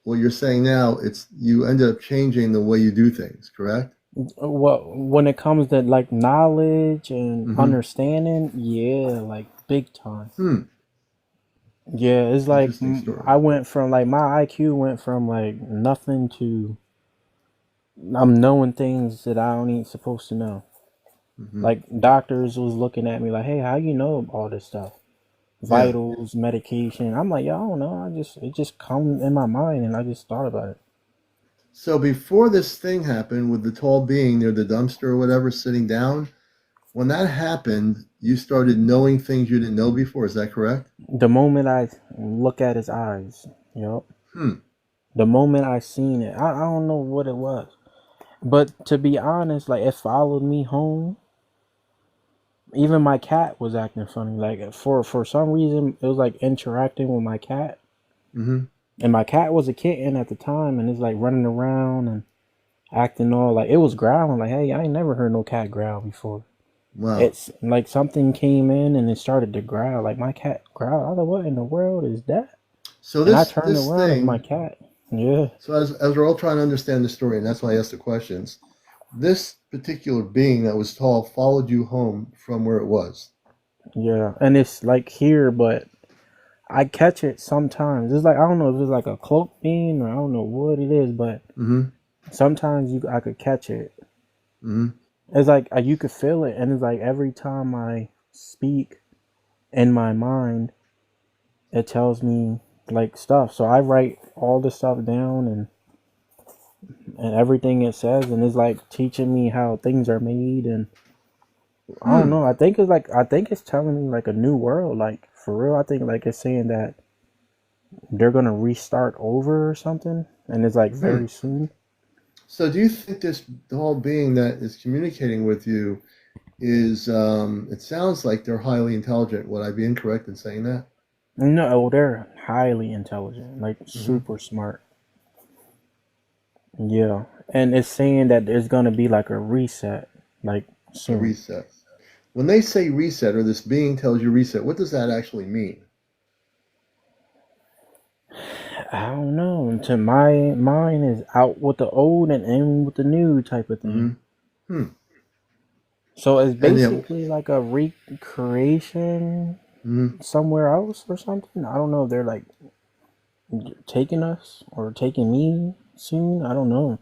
what you're saying now, it's you ended up changing the way you do things, correct? Well, when it comes to like knowledge and Mm-hmm. understanding, yeah, like big time. Hmm. Yeah, it's like Interesting story. I went from like my IQ went from like nothing to I'm knowing things that I don't even supposed to know. Mm-hmm. Like doctors was looking at me like, "Hey, how you know all this stuff? Yeah. Vitals, medication." I'm like, "Yeah, I don't know. It just come in my mind and I just thought about it." So before this thing happened with the tall being near the dumpster or whatever sitting down, when that happened, you started knowing things you didn't know before. Is that correct? The moment I look at his eyes, yep. Hmm. The moment I seen it, I don't know what it was. But to be honest, like it followed me home. Even my cat was acting funny. Like for some reason, it was like interacting with my cat, Mm-hmm. and my cat was a kitten at the time, and it's like running around and acting all like it was growling. Like, hey, I ain't never heard no cat growl before. Wow. It's like something came in and it started to growl. Like my cat growled. I was like, what in the world is that? So And I this turned this around as my thing. cat. Yeah, So as we're all trying to understand the story, and that's why I asked the questions. This particular being that was tall followed you home from where it was. yeah, and it's like here, but I catch it sometimes. It's like I don't know if it's like a cloak bean or I don't know what it is, but Mm-hmm. sometimes I could catch it. Mm-hmm. It's like you could feel it, and it's like every time I speak in my mind, it tells me like stuff. So I write all the stuff down and everything it says, and it's like teaching me how things are made, and I don't Hmm. know. I think it's telling me like a new world, like for real. I think like it's saying that they're gonna restart over or something, and it's like Hmm. very soon. So do you think this tall being that is communicating with you is? It sounds like they're highly intelligent. Would I be incorrect in saying that? No, they're highly intelligent, like Mm-hmm. super smart. Yeah, and it's saying that there's gonna be like a reset, like A soon. reset. When they say reset, or this being tells you reset, what does that actually mean? I don't know. To my mind is out with the old and in with the new type of thing. Mm-hmm. Hmm. So it's And yeah. basically like a recreation Mm-hmm. somewhere else or something. I don't know if they're like taking us or taking me soon. I don't know.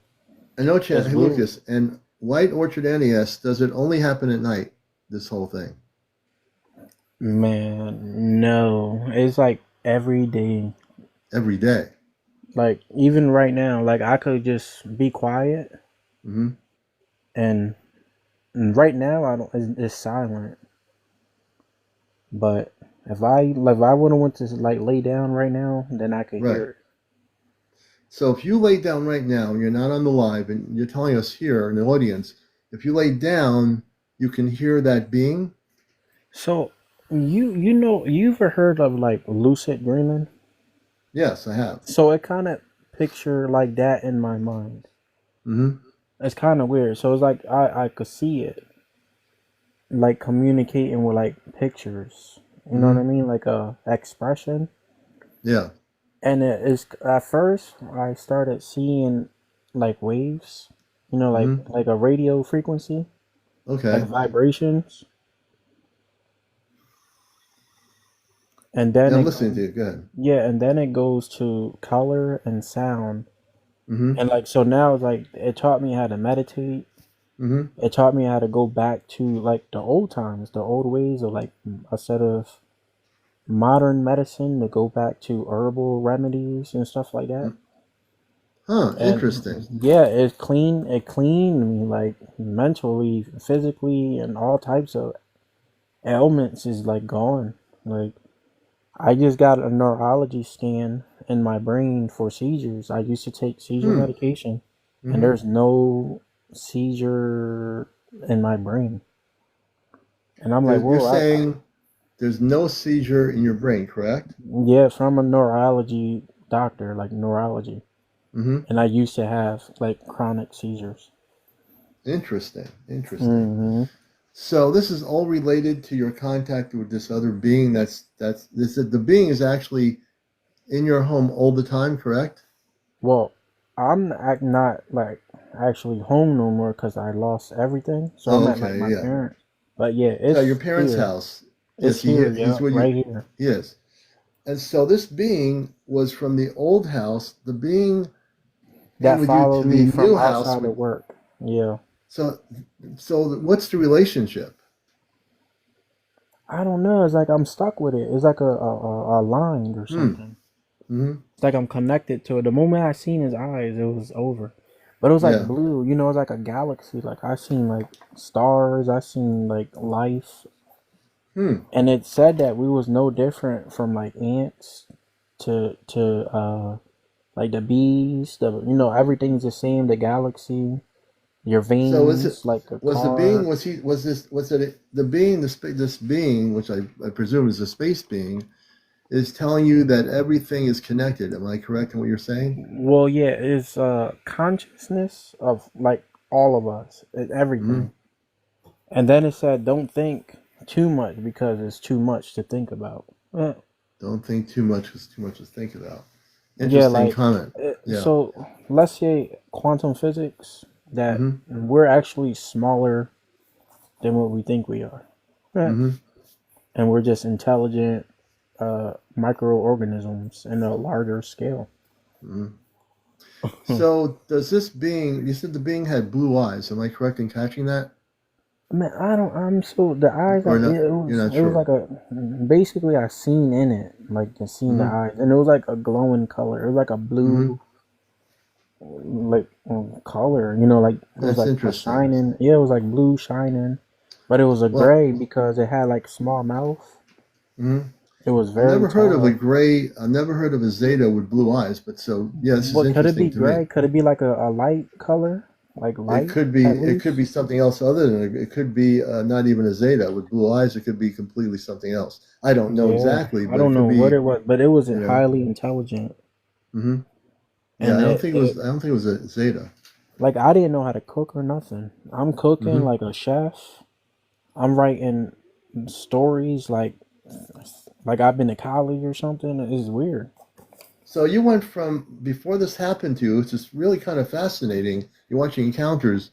I know, It's Hey, weird. Lucas, and White Orchard NES, does it only happen at night, this whole thing? Man, no. It's like every day. Every day? Like even right now, like I could just be quiet Mm-hmm. and, and right now I don't it's silent. But if I would have went to like lay down right now, then I could Right. hear it. So if you lay down right now and you're not on the live and you're telling us here in the audience, if you lay down, you can hear that being. So you know you've ever heard of like lucid dreaming? Yes, I have. So it kind of picture like that in my mind. Mm-hmm. It's kind of weird. So it's like I could see it like communicating with like pictures. You know what I Mm-hmm. mean? Like a expression. Yeah. And it is at first I started seeing like waves, Mm-hmm. like a radio frequency, like Okay. vibrations, and then Yeah, I'm it listening to goes, you. Go ahead. yeah, and then it goes to color and sound, Mm-hmm. and like so now it's like it taught me how to meditate. Mm-hmm. It taught me how to go back to like the old times, the old ways of like instead of modern medicine to go back to herbal remedies and stuff like that. Huh. And Interesting. yeah, it cleaned me like mentally, physically, and all types of ailments is like gone. Like I just got a neurology scan in my brain for seizures. I used to take seizure Hmm. medication, and Mm-hmm. there's no seizure in my brain. And I'm like, You're whoa, saying there's no seizure in your brain, correct? yeah, from a neurology doctor, like neurology. Mm-hmm. And I used to have like chronic seizures. Interesting. Interesting. Hmm. So this is all related to your contact with this other being. That's this. The being is actually in your home all the time, correct? Well, not like actually home no more because I lost everything. So I'm Oh, at like okay. my Yeah. parents. But yeah, So your it's parents' here. house. It's Yes, here, he's yeah, where right you. here. Yes. And so this being was from the old house. The being came That with you to followed the me from new house. outside of work. Yeah. So, so what's the relationship? I don't know. It's like I'm stuck with it. It's like a line or Hmm. something. Mm-hmm. It's like I'm connected to it. The moment I seen his eyes, it was over. But it was like Yeah. blue, it was like a galaxy. Like I seen like stars, I seen like life. Hmm. And it said that we was no different from like ants to like the bees, everything's the same, the galaxy, your So is it veins, like a was the being car. was he was this was it the being this being which I presume is a space being is telling you that everything is connected. Am I correct in what you're saying? Well, yeah, it's consciousness of like all of us, Hmm. everything. And then it said don't think too much because it's too much to think about. Don't think too much because too much to think about. Yeah, Interesting like comment. Yeah. so let's say quantum physics that Hmm. we're actually smaller than what we think we are. Right. Hmm. And we're just intelligent microorganisms in a larger scale. Hmm. So does this being? You said the being had blue eyes. Am I correct in catching that, Man, I don't. I'm so the eyes. or not? It You're was. not It was sure. like a. Basically, I seen in it, like I seen the Hmm. eyes, and it was like a glowing color. It was like a Hmm. blue, like color. Like it was That's like a interesting. shining. Yeah, it was like blue shining, but it was a Well, gray because it had like small mouth. mhm. It was I've very never heard of a tall. gray. I've never heard of a Zeta with blue eyes. But so yeah, this is What could it interesting be to me. gray? Could it be like a light color, like It light could be. at It could least? be something else other than it could be not even a Zeta with blue eyes. It could be completely something else. I don't know Yeah, exactly, I but it don't could know what be. it was, but it was You know. highly intelligent, Hmm. Yeah, and I don't think it was. it I don't think it was a Zeta. like I didn't know how to cook or nothing. I'm cooking Hmm. like a chef. I'm writing stories like I've been to college or something. It's weird. So you went from before this happened to you, which is really kind of fascinating. You're watching encounters.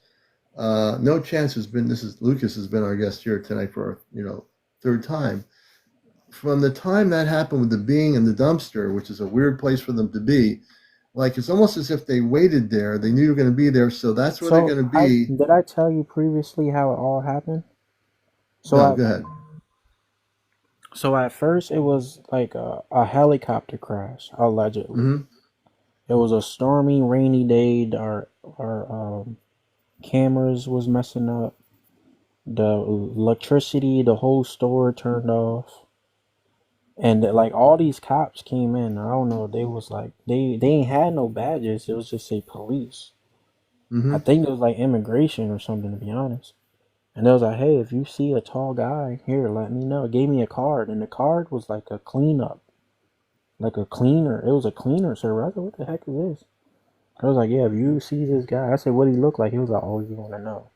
No chance has been. This is Lucas has been our guest here tonight for third time. From the time that happened with the being in the dumpster, which is a weird place for them to be, like it's almost as if they waited there. They knew you were going to be there, so that's where they're So going to I be. did I tell you previously how it all happened? So No, I go ahead. so at first it was like a helicopter crash allegedly. Mm-hmm. It was a stormy, rainy day. Our cameras was messing up. The electricity, the whole store turned off. And like all these cops came in. I don't know. They was like they ain't had no badges. It was just say police. I Mm-hmm. think it was like immigration or something to be honest. And they was like, hey, if you see a tall guy, here, let me know. It gave me a card, and the card was like a cleanup, like a cleaner. It was a cleaner server. I was like, what the heck is this? I was like, yeah, if you see this guy, I said, what did he look like? He was like, oh, you want to know?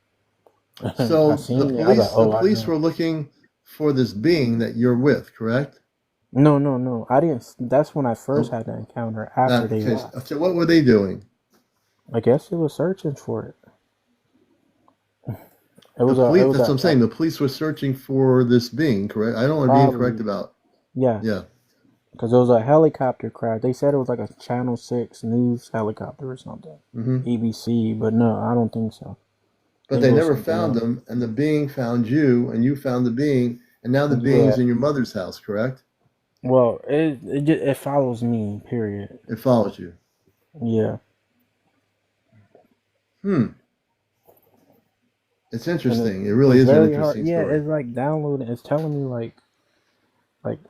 I So seen it. I was like, the oh, I police know. were looking for this being that you're with, correct? No, no, no. I didn't. That's when I first Oh, had the encounter after they okay. left. So what were they doing? I guess it was searching for it. It The was a. It police. was That's what I'm a saying. The police were searching for this being, correct? I don't want to be incorrect probably about. yes, Yeah. because it was a helicopter crash. They said it was like a Channel 6 news helicopter or something, Hmm. ABC. But no, I don't think so. I But think they it was never something found else. them, and the being found you, and you found the being, and now the being's Yeah. in your mother's house, correct? Well, it follows me. Period. It follows you. Yeah, Hmm. It's and interesting. It really it's is an very hard. interesting Yeah, story. it's like downloading. It's telling me like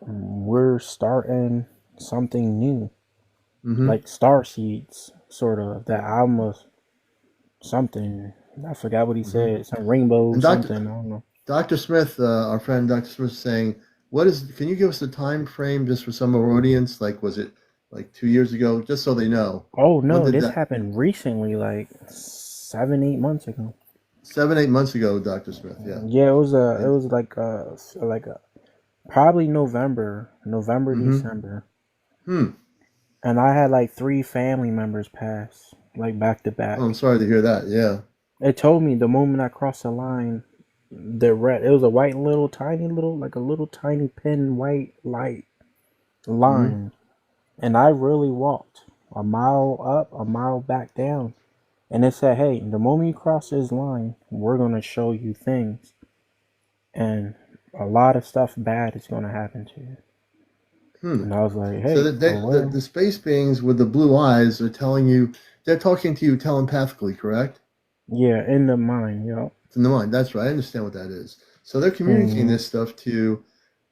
we're starting something new, Hmm. like star seeds, sort of. That I'm a something. I forgot what he Hmm. said. Some rainbow And something. I don't know. Dr. Smith, our friend Dr. Smith, is saying, what is? Can you give us a time frame just for some of our audience? Like, was it like 2 years ago? Just so they know. Oh When no, did this that? happened recently, like 7, 8 months ago. 7, 8 months ago, Dr. Smith. Yeah. Yeah, it And was like a probably November, mm-hmm. December, Hmm. and I had like 3 family members pass like back to Oh, I'm back. sorry to hear that. Yeah. It told me the moment I crossed the line, the red. It was a white little tiny little like a little tiny pin white light Mm-hmm. line, and I really walked a mile up, a mile back down. And it said, hey, the moment you cross this line, we're going to show you things. And a lot of stuff bad is going to happen to you. Hmm. And I was like, So hey, that for the real? space beings with the blue eyes are telling you, they're talking to you telepathically, correct? Yeah, in the mind, yo. It's in the mind. That's right. I understand what that is. So they're communicating Hmm. this stuff to you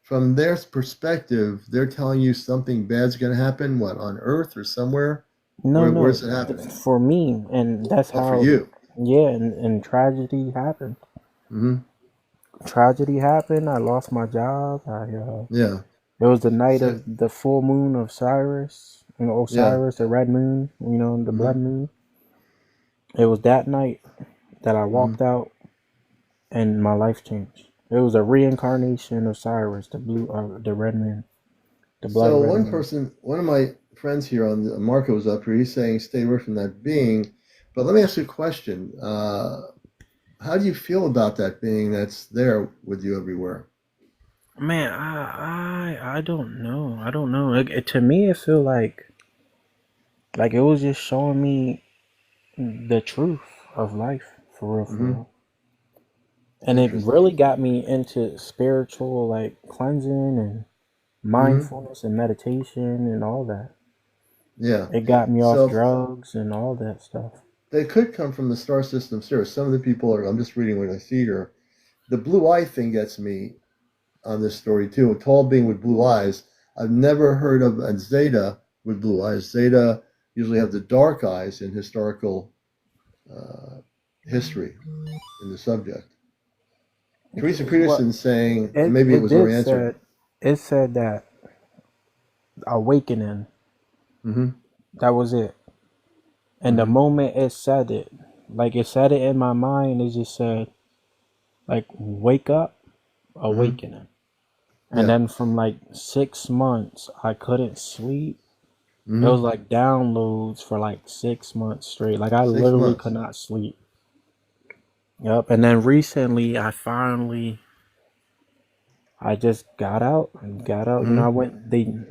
from their perspective. They're telling you something bad's going to happen. What, on Earth or somewhere? No, Where's no, it happening? for me. And that's Oh, for how, you. yeah, and tragedy happened. Hmm. Tragedy happened. I lost my job. Yeah. It was the night So, of the full moon of Cyrus, yeah. Osiris, the red moon, the Hmm. blood moon. It was that night that I Hmm. walked out and my life changed. It was a reincarnation of Cyrus, the red man, the blood So red one man. person, one of my friends here on the Marco was up here. He's saying stay away from that being. But let me ask you a question. How do you feel about that being that's there with you everywhere? Man, I don't know. I don't know. To me, it feel like it was just showing me the truth of life, for real, for Hmm. real. And it Interesting. really got me into spiritual like cleansing and Hmm. mindfulness and meditation and all that. Yeah. It got me off So drugs and all that stuff. they could come from the star system. Sure. Some of the people are. I'm just reading what I see here. The blue eye thing gets me on this story too. A tall being with blue eyes. I've never heard of a Zeta with blue eyes. Zeta usually have the dark eyes in historical uh, history in the subject. Teresa What Peterson saying, and it maybe it it was did already answered. said it said that awakening. Hmm. That was it. And the Hmm. moment it said it, like it said it in my mind, it just said like wake up, Hmm. awakening. And Yeah. then from like 6 months, I couldn't sleep. It Hmm. was like downloads for like 6 months straight. Like I Six literally could months. not sleep. Yep. And then recently, I just got out and got out. Hmm.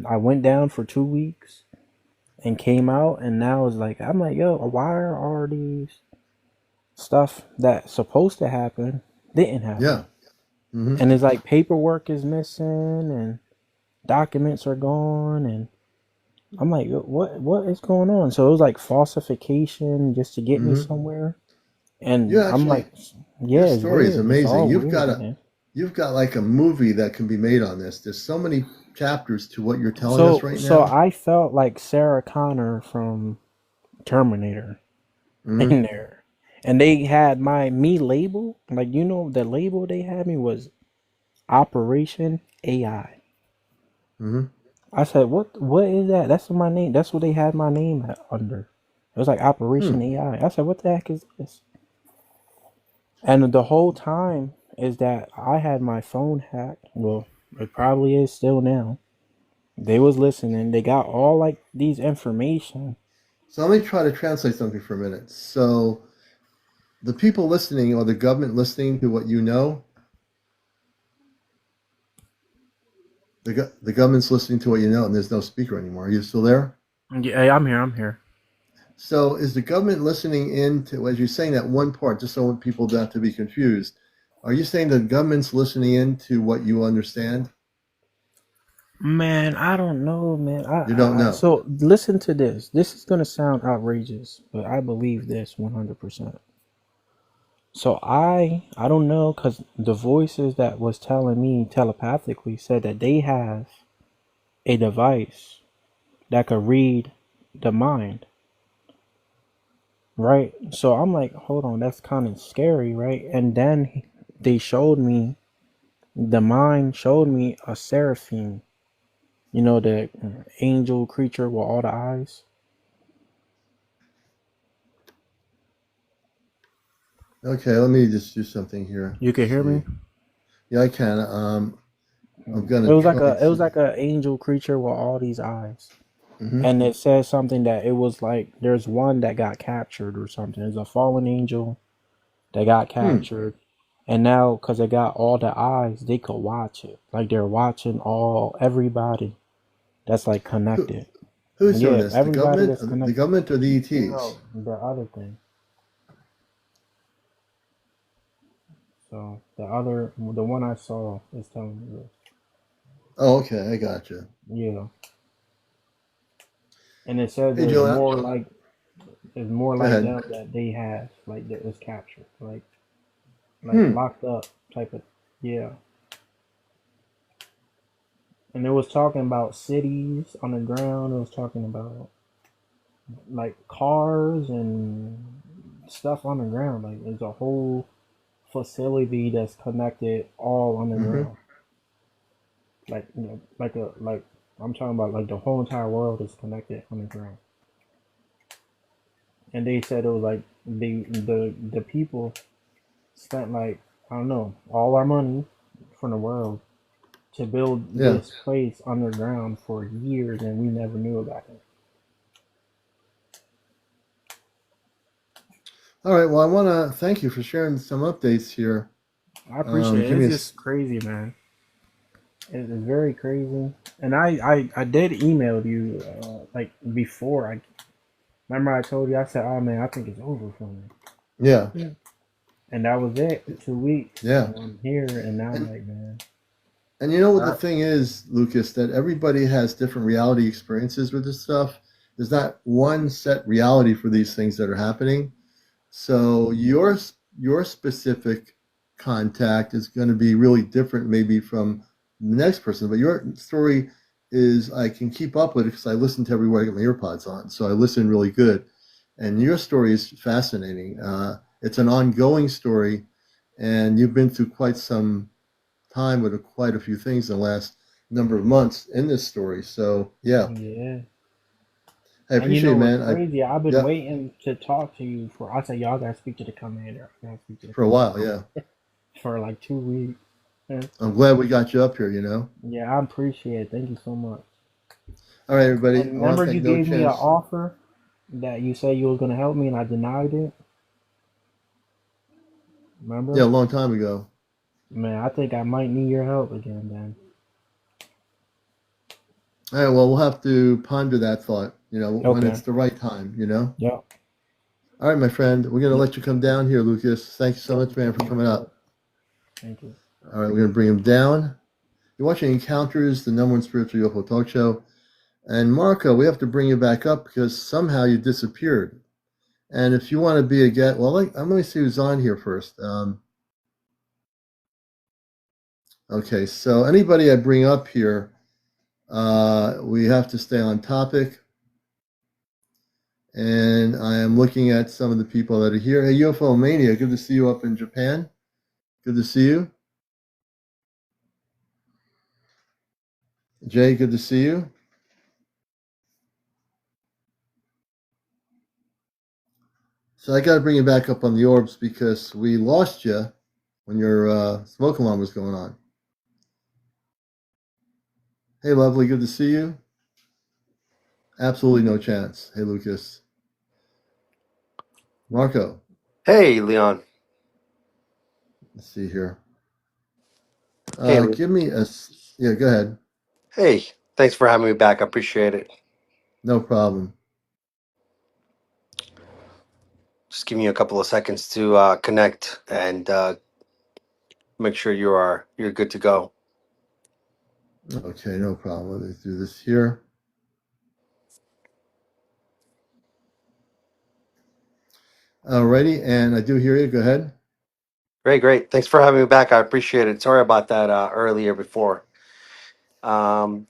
I went down for 2 weeks and came out, and now it's like I'm like, yo, why are all these stuff that's supposed to happen didn't happen? Yeah. Hmm. And it's like paperwork is missing and documents are gone, and I'm like, what is going on? So it was like falsification just to get me Hmm. somewhere, You and I'm actually, like, your yeah, it's story is weird. It's amazing. all weird, man. You've got like a movie that can be made on this. There's so many chapters to what you're telling us So right so now. I felt like Sarah Connor from Terminator Hmm. in there. And they had me label, like, the label they had me was Operation AI. Mm-hmm. I said, what is that? That's my name. That's what they had my name under. It was like Hmm. Operation AI. I said, what the heck is this? And the whole time is that I had my phone hacked. Well, it probably is still now. They was listening. They got all like these information. So let me try to translate something for a minute. So the people listening, or the government listening to what you know, the government's listening to what you know, and there's no speaker anymore. Are you still there? Yeah, hey, I'm here. I'm here. So is the government listening in to, as you're saying that one part, just so people don't have to be confused, are you saying the government's listening in to what you understand? Man, I don't know, man. You don't know. So listen to this. This is gonna sound outrageous, but I believe this 100%. So I don't know, because the voices that was telling me telepathically said that they have a device that could read the mind, right? So I'm like, hold on, that's kind of scary, right? And then they showed me, the mind showed me a seraphim, the angel creature with all the eyes. Okay, let me just do something here. You can Let's hear me? see. Yeah, I can. I'm It gonna was like try a to. angel creature with all these eyes. Mm-hmm. And it says something that it was like there's one that got captured or something. There's a fallen angel that got Hmm. captured. And now, because they got all the eyes, they could watch it. Like they're watching everybody that's like Who, connected. who's doing Yeah, this? The everybody government? that's The connected. government or the ETs? No, the other thing. So the one I saw is telling me this. Oh, okay, I gotcha. Yeah. And it said Hey, there's Julian, more go like ahead. them that they have, like that was captured. Like Hmm. locked up type of, yeah. And it was talking about cities on the ground. It was talking about like cars and stuff on the ground. Like there's a whole facility that's connected all on the Mm-hmm. ground. Like I'm talking about, like the whole entire world is connected on the ground. And they said it was like the people spent, like, I don't know, all our money from the world to build Yeah. this place underground for years, and we never knew about it. All right. Well, I want to thank you for sharing some updates here. I appreciate it. Give me It's a. just crazy, man. It is very crazy. And I did email you, like before. I remember I told you, I said, "Oh man, I think it's over for me." Yeah. Yeah. And that was it. 2 weeks, Yeah. and I'm here. And now I'm And like, man, and you know what the I, thing is, Lucas, that everybody has different reality experiences with this stuff. There's not one set reality for these things that are happening. So your specific contact is going to be really different, maybe from the next person. But your story is I can keep up with it because I listen to everywhere I get my earpods on, so I listen really good. And your story is fascinating. It's an ongoing story, and you've been through quite some time with quite a few things in the last number of months in this story. So yeah, yeah. I And appreciate it, what's man. crazy? I've been Yeah, waiting to talk to you for. I said, y'all gotta speak to the commander. I gotta speak to the for a commander while. Yeah, for like 2 weeks. Yeah, I'm glad we got you up here. You know. yeah, I appreciate it. Thank you so much. All right, everybody. And I want remember, to you thank No gave me an Chance. offer that you said you was gonna help me, and I denied it. Yeah, Remember? a long time ago. Man, I think I might need your help again, then. All right, well, we'll have to ponder that thought, when Okay. it's the right time, Yep. All right, my friend, we're going to Yep. let you come down here, Lucas. Thank you so Yep. much, man, for coming Yep. up. Thank you. All right, we're going to bring him down. You're watching Encounters, the number one spiritual UFO talk show. And Marco, we have to bring you back up because somehow you disappeared. And if you want to be a guest, well, let me see who's on here first. Okay, so anybody I bring up here, we have to stay on topic. And I am looking at some of the people that are here. Hey, UFO Mania, good to see you up in Japan. Good to see you. Jay, good to see you. So I got to bring you back up on the orbs because we lost you when your smoke alarm was going on. Hey, lovely, good to see you. Absolutely no chance. Hey, Lucas. Marco, Hey, Leon. let's see here. Hey, Lee. Give me a. Yeah, go ahead. Hey, thanks for having me back. I appreciate it. No problem. Just give me a couple of seconds to connect and make sure you're good to go. Okay, no problem. Let's do this here. Alrighty, and I do hear you. Go ahead. Great, great. Thanks for having me back. I appreciate it. Sorry about that earlier before.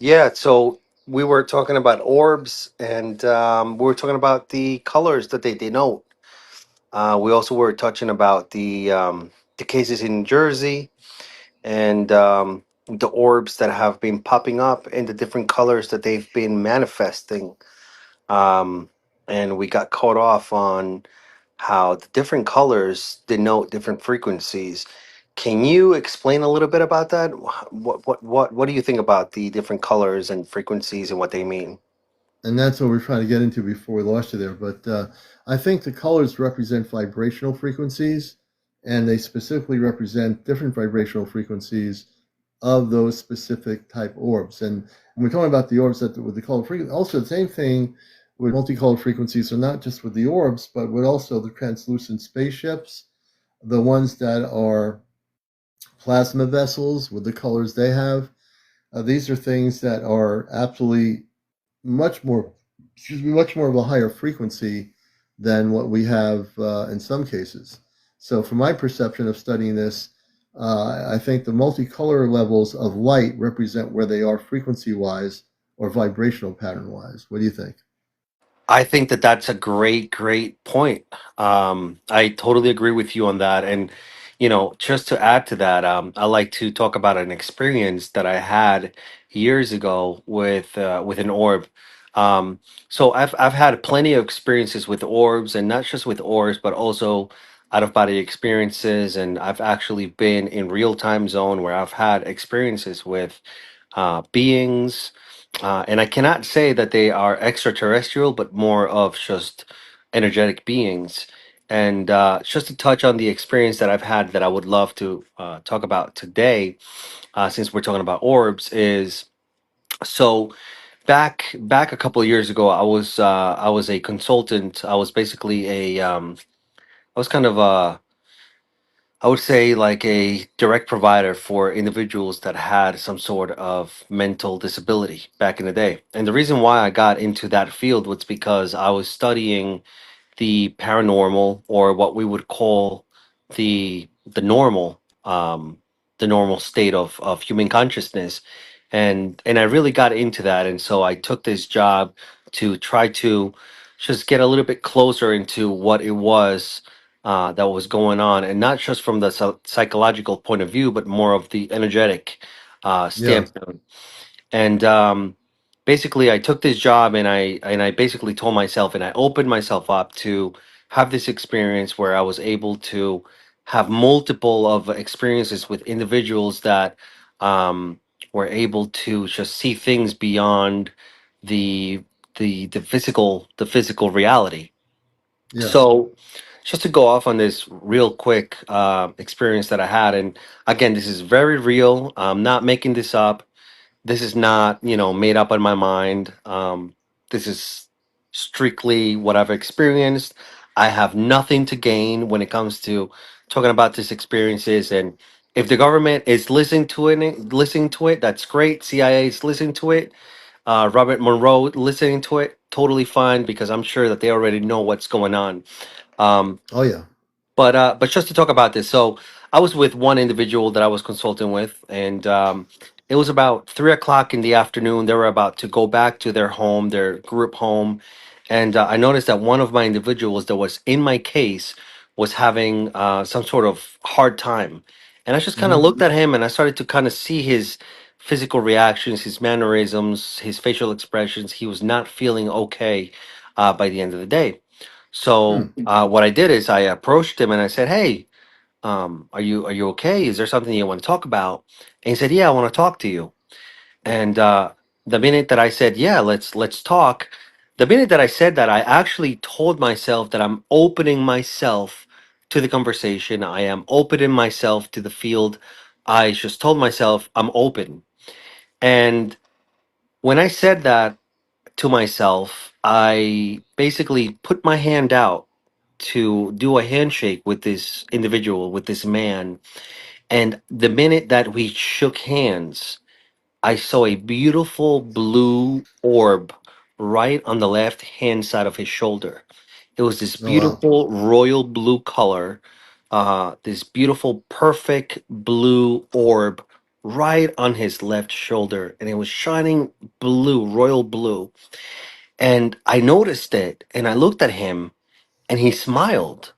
Yeah, so we were talking about orbs and we were talking about the colors that they denote. We also were touching about the cases in Jersey and the orbs that have been popping up and the different colors that they've been manifesting. Um, and we got caught off on how the different colors denote different frequencies. Can you explain a little bit about that? What do you think about the different colors and frequencies and what they mean? And that's what we're trying to get into before we lost you there. But I think the colors represent vibrational frequencies, and they specifically represent different vibrational frequencies of those specific type orbs. And when we're talking about the orbs that with the color frequency, also the same thing with multicolored frequencies. So not just with the orbs, but with also the translucent spaceships, the ones that are plasma vessels with the colors they have. These are things that are absolutely much more, excuse me, much more of a higher frequency than what we have in some cases. So, from my perception of studying this, I think the multicolor levels of light represent where they are frequency wise or vibrational pattern wise. What do you think? I think that that's a great, great point. I totally agree with you on that. And, just to add to that, I like to talk about an experience that I had years ago with an orb. Um, so I've had plenty of experiences with orbs, and not just with orbs, but also out of body experiences. And I've actually been in real time zone where I've had experiences with beings, and I cannot say that they are extraterrestrial, but more of just energetic beings. And just to touch on the experience that I've had that I would love to talk about today, since we're talking about orbs, is so back a couple of years ago, I was a consultant. I was basically I was kind of a I would say like a direct provider for individuals that had some sort of mental disability back in the day. And the reason why I got into that field was because I was studying the paranormal, or what we would call the normal, the normal state of human consciousness. And I really got into that, and so I took this job to try to just get a little bit closer into what it was that was going on, and not just from the psychological point of view, but more of the energetic Yeah, standpoint. And basically I took this job, and I basically told myself, and I opened myself up to have this experience where I was able to have multiple of experiences with individuals that um, were able to just see things beyond the the physical reality. yeah. So just to go off on this real quick experience that I had, and again, this is very real. I'm not making this up. This is not, made up in my mind. This is strictly what I've experienced. I have nothing to gain when it comes to talking about these experiences. And if the government is listening to it, that's great. CIA is listening to it. Robert Monroe listening to it, totally fine, because I'm sure that they already know what's going on. Um, Oh, yeah. but just to talk about this, so I was with one individual that I was consulting with, and it was about 3 o'clock in the afternoon. They were about to go back to their home, their group home, and I noticed that one of my individuals that was in my case was having some sort of hard time, and I just kind of Mm-hmm. looked at him and I started to kind of see his physical reactions, his mannerisms, his facial expressions. He was not feeling okay by the end of the day. Hmm. So what I did is I approached him and I said, "Hey, are you okay? Is there something you want to talk about?" And he said, "Yeah, I want to talk to you." And the minute that I said, "Yeah, let's talk," the minute that I said that, I actually told myself that I'm opening myself to the conversation. I am opening myself to the field. I just told myself I'm open. And when I said that to myself, I basically put my hand out to do a handshake with this individual, with this man. And the minute that we shook hands, I saw a beautiful blue orb right on the left hand side of his shoulder. It was this Oh wow. beautiful royal blue color, this beautiful, perfect blue orb right on his left shoulder. And it was shining blue, royal blue. And I noticed it and I looked at him and he smiled.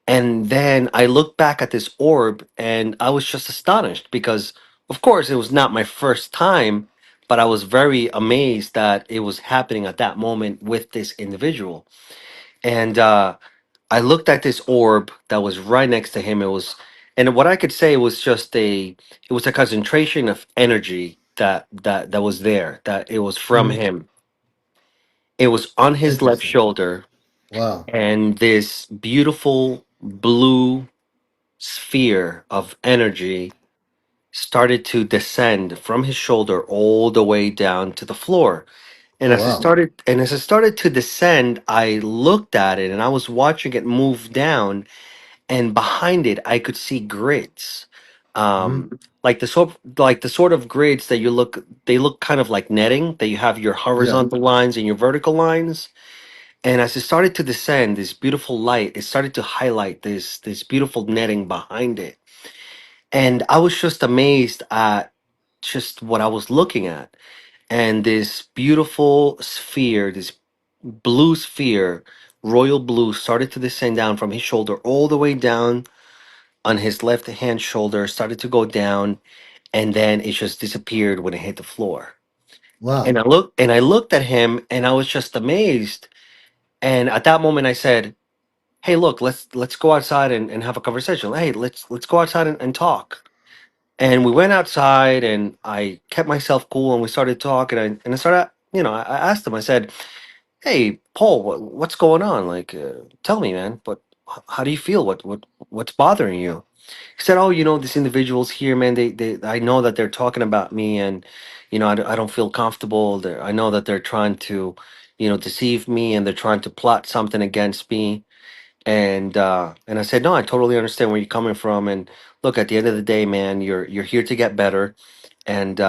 And then I looked back at this orb and I was just astonished because, of course, it was not my first time, but I was very amazed that it was happening at that moment with this individual. And I looked at this orb that was right next to him. And what I could say was it was a concentration of energy that was there, that it was from Mm-hmm. him. It was on his left Interesting. shoulder, Wow. and this beautiful blue sphere of energy started to descend from his shoulder all the way down to the floor. And Oh wow. as it started to descend, I looked at it and I was watching it move down, and behind it I could see grids. Mm-hmm. Like the sort of grids that they look kind of like netting, that you have your Yeah. horizontal lines and your vertical lines. And as it started to descend, this beautiful light, it started to highlight this beautiful netting behind it. And I was just amazed at just what I was looking at. And this beautiful sphere, this blue sphere, royal blue, started to descend down from his shoulder all the way down on his left hand shoulder, started to go down, and then it just disappeared when it hit the floor. Wow. And I looked at him and I was just amazed. And at that moment I said, "Hey, look, let's go outside and have a conversation. Hey, let's go outside and talk." And we went outside and I kept myself cool and we started talking, and I started, I asked him, I said, "Hey, Paul, what's going on? Like, tell me, man, but how do you feel? What's bothering you?" He said, "Oh, this individual's here, man. I know that they're talking about me, and, I don't feel comfortable. I know that they're trying to, deceive me, and they're trying to plot something against me." And I said, "No, I totally understand where you're coming from. And look, at the end of the day, man, you're here to get better. And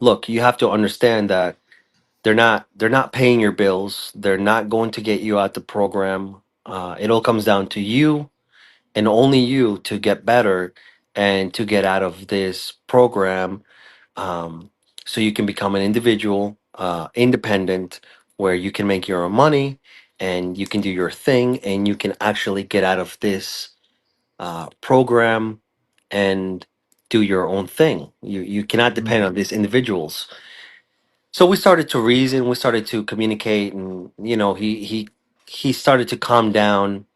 look, you have to understand that they're not paying your bills. They're not going to get you out the program. It all comes down to you and only you to get better and to get out of this program, um, so you can become an individual, independent, where you can make your own money and you can do your thing and you can actually get out of this program and do your own thing. You cannot Mm-hmm. depend on these individuals." So we started to reason, we started to communicate, and he started to calm down.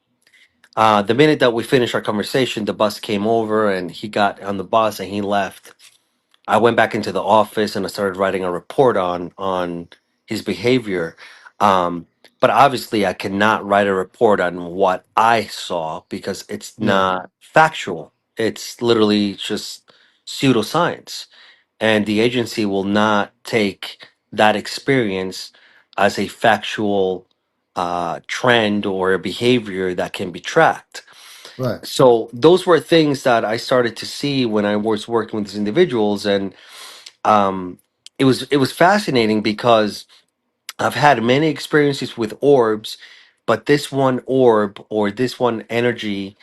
The minute that we finished our conversation, the bus came over and he got on the bus and he left. I went back into the office and I started writing a report on his behavior. Um, but obviously, I cannot write a report on what I saw because it's Yeah. not factual. It's literally just pseudoscience, and the agency will not take that experience as a factual trend or a behavior that can be tracked. Right. So those were things that I started to see when I was working with these individuals, and um, it was fascinating because I've had many experiences with orbs, but this one orb or this one energy,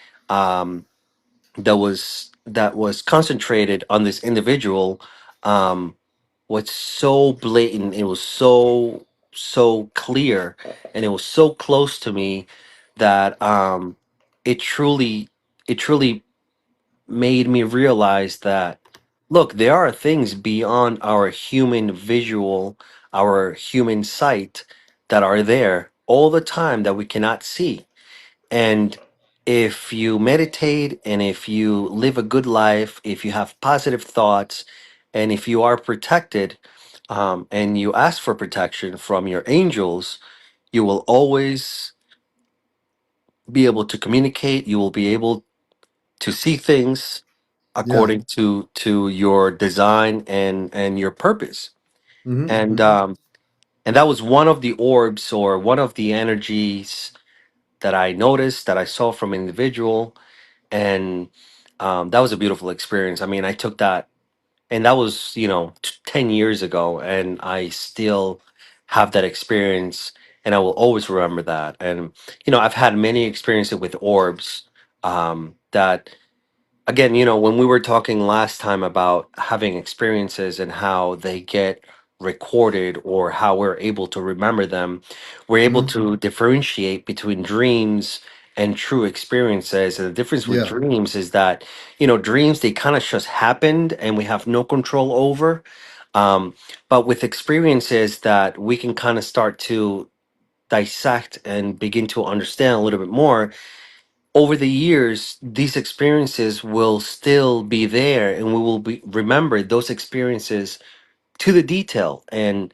that was concentrated on this individual, um, was so blatant. It was so. so clear, and it was so close to me that it truly it truly made me realize that, look, there are things beyond our human visual, our human sight, that are there all the time that we cannot see. And if you meditate, and if you live a good life, if you have positive thoughts, and if you are protected, and you ask for protection from your angels, you will always be able to communicate. You will be able to see things Yeah. according to your design and your purpose. Mm-hmm. And Mm-hmm. and that was one of the orbs, or one of the energies, that I noticed, that I saw from an individual. And that was a beautiful experience. I mean, I took that, and that was, 10 years ago, and I still have that experience, and I will always remember that. And I've had many experiences with orbs, that, again, when we were talking last time about having experiences and how they get recorded, or how we're able to remember them, we're able Mm-hmm. to differentiate between dreams and true experiences. And the difference with Yeah. dreams is that, dreams, they kind of just happened and we have no control over. But with experiences, that we can kind of start to dissect and begin to understand a little bit more. Over the years, these experiences will still be there, and we will be remember those experiences to the detail. And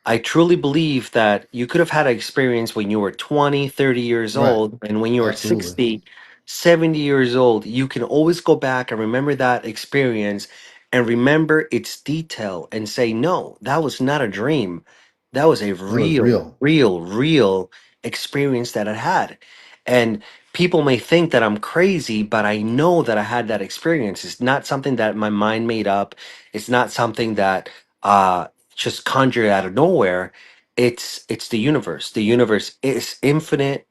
I truly believe that you could have had an experience when you were 20, 30 years Right. old, and when you were Absolutely. 60, 70 years old, you can always go back and remember that experience, and remember its detail, and say, no, that was not a dream. That was a That was real, real. real, real experience that I had. And people may think that I'm crazy, but I know that I had that experience. It's not something that my mind made up. It's not something that uh just conjured out of nowhere. It's the universe. The universe is infinite.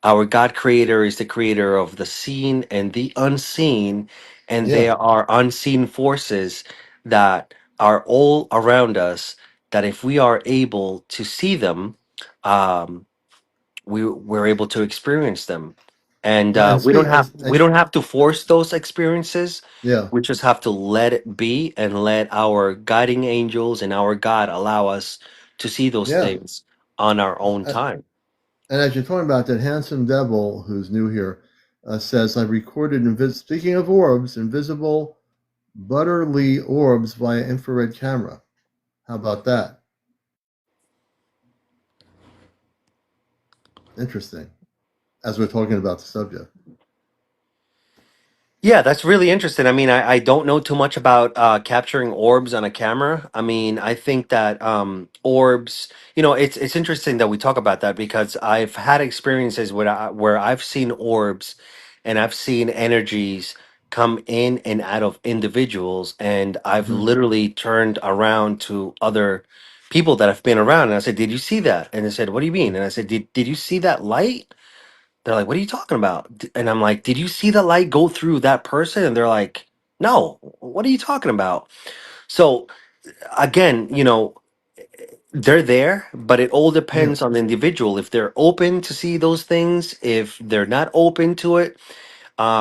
Our God creator is the creator of the seen and the unseen, and Yeah. there are unseen forces that are all around us, that if we are able to see them, um we're able to experience them. And And we don't speak have we and don't have to force those experiences. yeah. We just have to let it be, and let our guiding angels and our God allow us to see those Yeah. things on our own Uh, time. and as you're talking about that handsome devil who's new here, says I've recorded speaking of orbs, invisible butterly orbs via infrared camera. How about that? Interesting. As we're talking about the subject. Yeah, that's really interesting. I mean, I don't know too much about capturing orbs on a camera. I mean, I think that orbs, it's interesting that we talk about that, because I've had experiences where I've seen orbs, and I've seen energies come in and out of individuals, and I've Hmm. literally turned around to other people that have been around, and I said, "Did you see that?" And they said, "What do you mean?" And I said, "Did you see that light?" They're like, "What are you talking about?" And I'm like, "Did you see the light go through that person?" And they're like, "No, what are you talking about?" So again, they're there, but it all Yeah. depends on the individual. If they're open to see those things, if they're not open to it,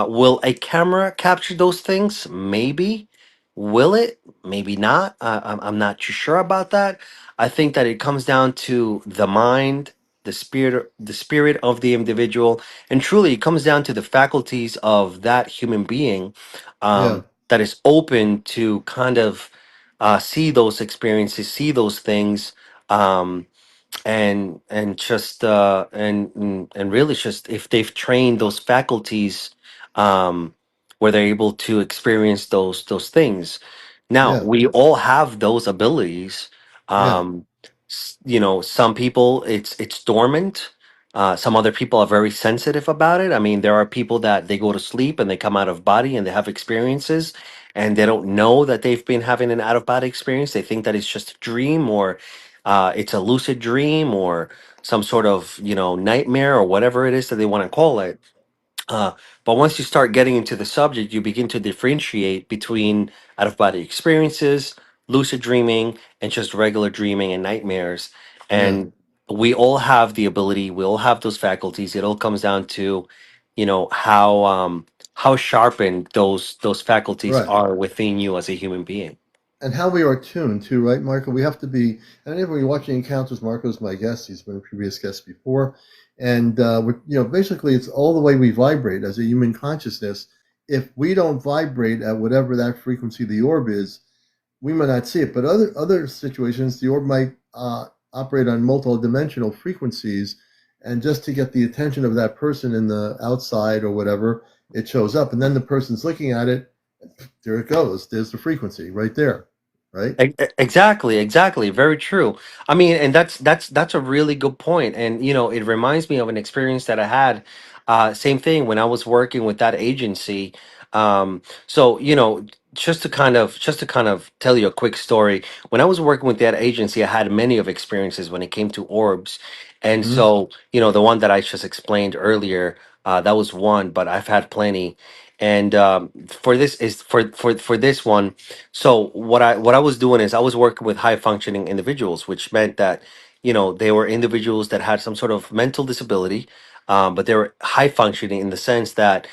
will a camera capture those things? Maybe. Will it? Maybe not. I'm not too sure about that. I think that it comes down to the mind, the spirit of the individual, and truly, it comes down to the faculties of that human being, Yeah. that is open to kind of see those experiences, see those things. And just and really, just if they've trained those faculties, um where they're able to experience those things. Now, Yeah. we all have those abilities. Yeah. Some people, it's dormant. Some other people are very sensitive about it. I mean, there are people that they go to sleep and they come out of body and they have experiences, and they don't know that they've been having an out of body experience. They think that it's just a dream, or it's a lucid dream, or some sort of nightmare, or whatever it is that they want to call it. uh, but once you start getting into the subject, you begin to differentiate between out of body experiences, lucid dreaming, and just regular dreaming and nightmares. Yeah. And we all have the ability, we all have those faculties. It all comes down to, how sharpened those faculties Right. are within you as a human being. And how we are tuned too, right, Marco? We have to be. And whenever you're watching Encounters, Marco's my guest. He's been a previous guest before, and basically, it's all the way we vibrate as a human consciousness. If we don't vibrate at whatever that frequency the orb is, we might not see it. But other situations, the orb might operate on multiple dimensional frequencies, and just to get the attention of that person in the outside or whatever, it shows up, and then the person's looking at it. There it goes. There's the frequency right there, right? Exactly, exactly. Very true. I mean, and that's a really good point. And it reminds me of an experience that I had. Same thing when I was working with that agency. So just to kind of tell you a quick story. When I was working with that agency, I had many of experiences when it came to orbs. And Hmm. so, the one that I just explained earlier, that was one, but I've had plenty. And for this one, so what I was doing is I was working with high functioning individuals, which meant that they were individuals that had some sort of mental disability, but they were high functioning in the sense that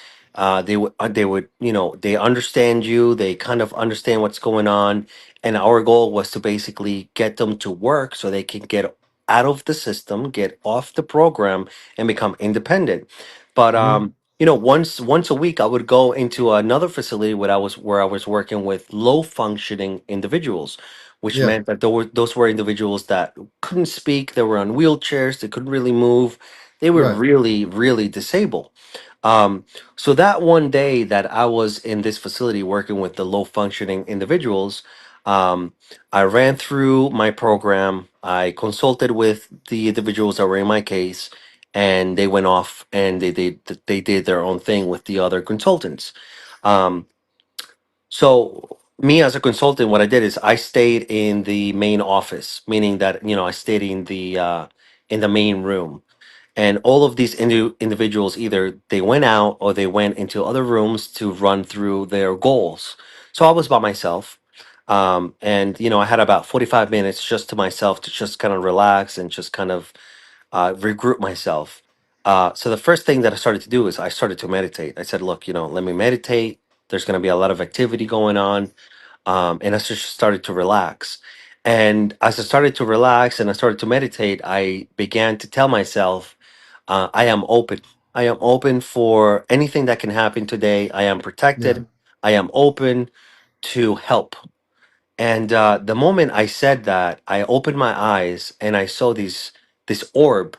they would they understand you, they kind of understand what's going on, and our goal was to basically get them to work so they can get out of the system, get off the program, and become independent. But Hmm. once a week I would go into another facility where I was working with low functioning individuals, which Yeah. meant that those were individuals that couldn't speak, they were on wheelchairs, they couldn't really move, they were Right. really, really disabled. um, so that one day that I was in this facility working with the low functioning individuals, I ran through my program. I consulted with the individuals that were in my case, and they went off and they did their own thing with the other consultants. Um, so me as a consultant, what I did is I stayed in the main office, meaning that I stayed in the main room, and all of these individuals either they went out or they went into other rooms to run through their goals. So I was by myself, and I had about 45 minutes just to myself to just kind of relax and just kind of regroup myself. So the first thing that I started to do is I started to meditate. I said, look, let me meditate. There's going to be a lot of activity going on, and I just started to relax. And as I started to relax and I started to meditate, I began to tell myself, I am open. I am open for anything that can happen today. I am Yeah. protected. I am open to help. And the moment I said that, I opened my eyes and I saw this orb,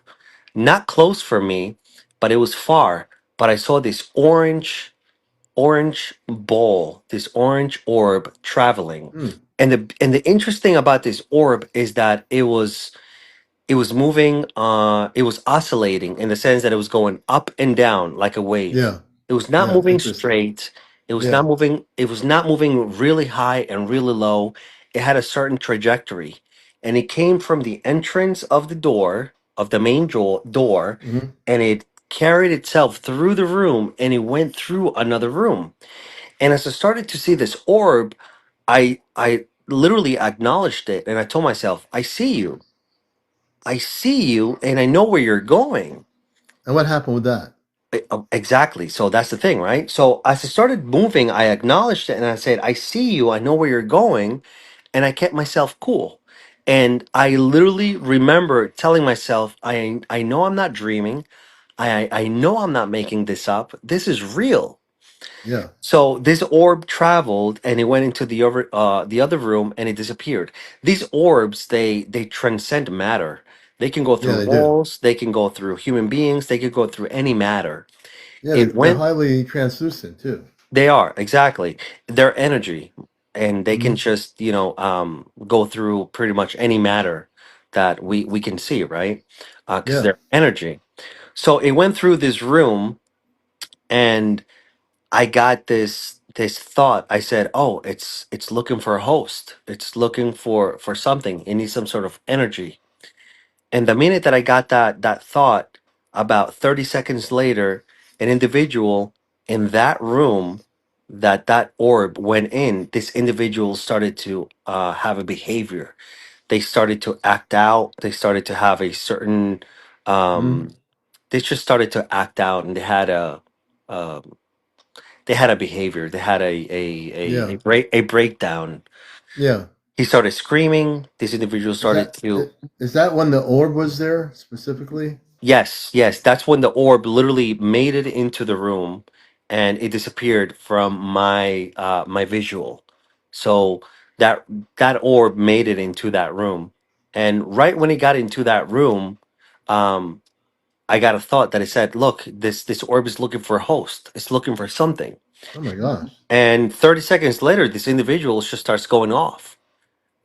not close for me, but it was far. But I saw this orange ball, this orange orb traveling. Hmm. And the interesting about this orb is that it was moving, it was oscillating in the sense that it was going up and down like a wave. Yeah. It was not Yeah. moving Interesting. straight. Yeah. It was not moving really high and really low. It had a certain trajectory. And it came from the entrance of the door, of the main door, Hmm. and it carried itself through the room and it went through another room. And as I started to see this orb, I literally acknowledged it and I told myself, I see you. I see you and I know where you're going. And what happened with that? Exactly. So that's the thing, right? So as I started moving, I acknowledged it and I said, I see you. I know where you're going. And I kept myself cool. And I literally remember telling myself, I know I'm not dreaming. I know I'm not making this up. This is real. Yeah. So this orb traveled and it went into the other room and it disappeared. These orbs, they transcend matter. They can go Yeah. through They do. walls, they can go through human beings, they could go through any matter. Yeah. It They're went highly translucent too. They are, exactly. They're energy, and they can Hmm. just, go through pretty much any matter that we can see, right? Because Yeah. they're energy. So it went through this room and I got this thought. I said, "Oh, it's looking for a host. It's looking for something. It needs some sort of energy." And the minute that I got that thought, about 30 seconds later, an individual in that room that orb went in, this individual started to have a behavior. they started to act out. They started to have a certain, Hmm. um, they just started to act out, and um, they had a behavior. They had Yeah. a breakdown. Yeah. He started screaming. This individual Is started that to. is that when the orb was there specifically? Yes, yes, that's when the orb literally made it into the room, and it disappeared from my visual. So that that orb made it into that room, and right when it got into that room, um, I got a thought that it said, "Look, this orb is looking for a host. It's looking for something." Oh my gosh. And 30 seconds later, this individual just starts going off.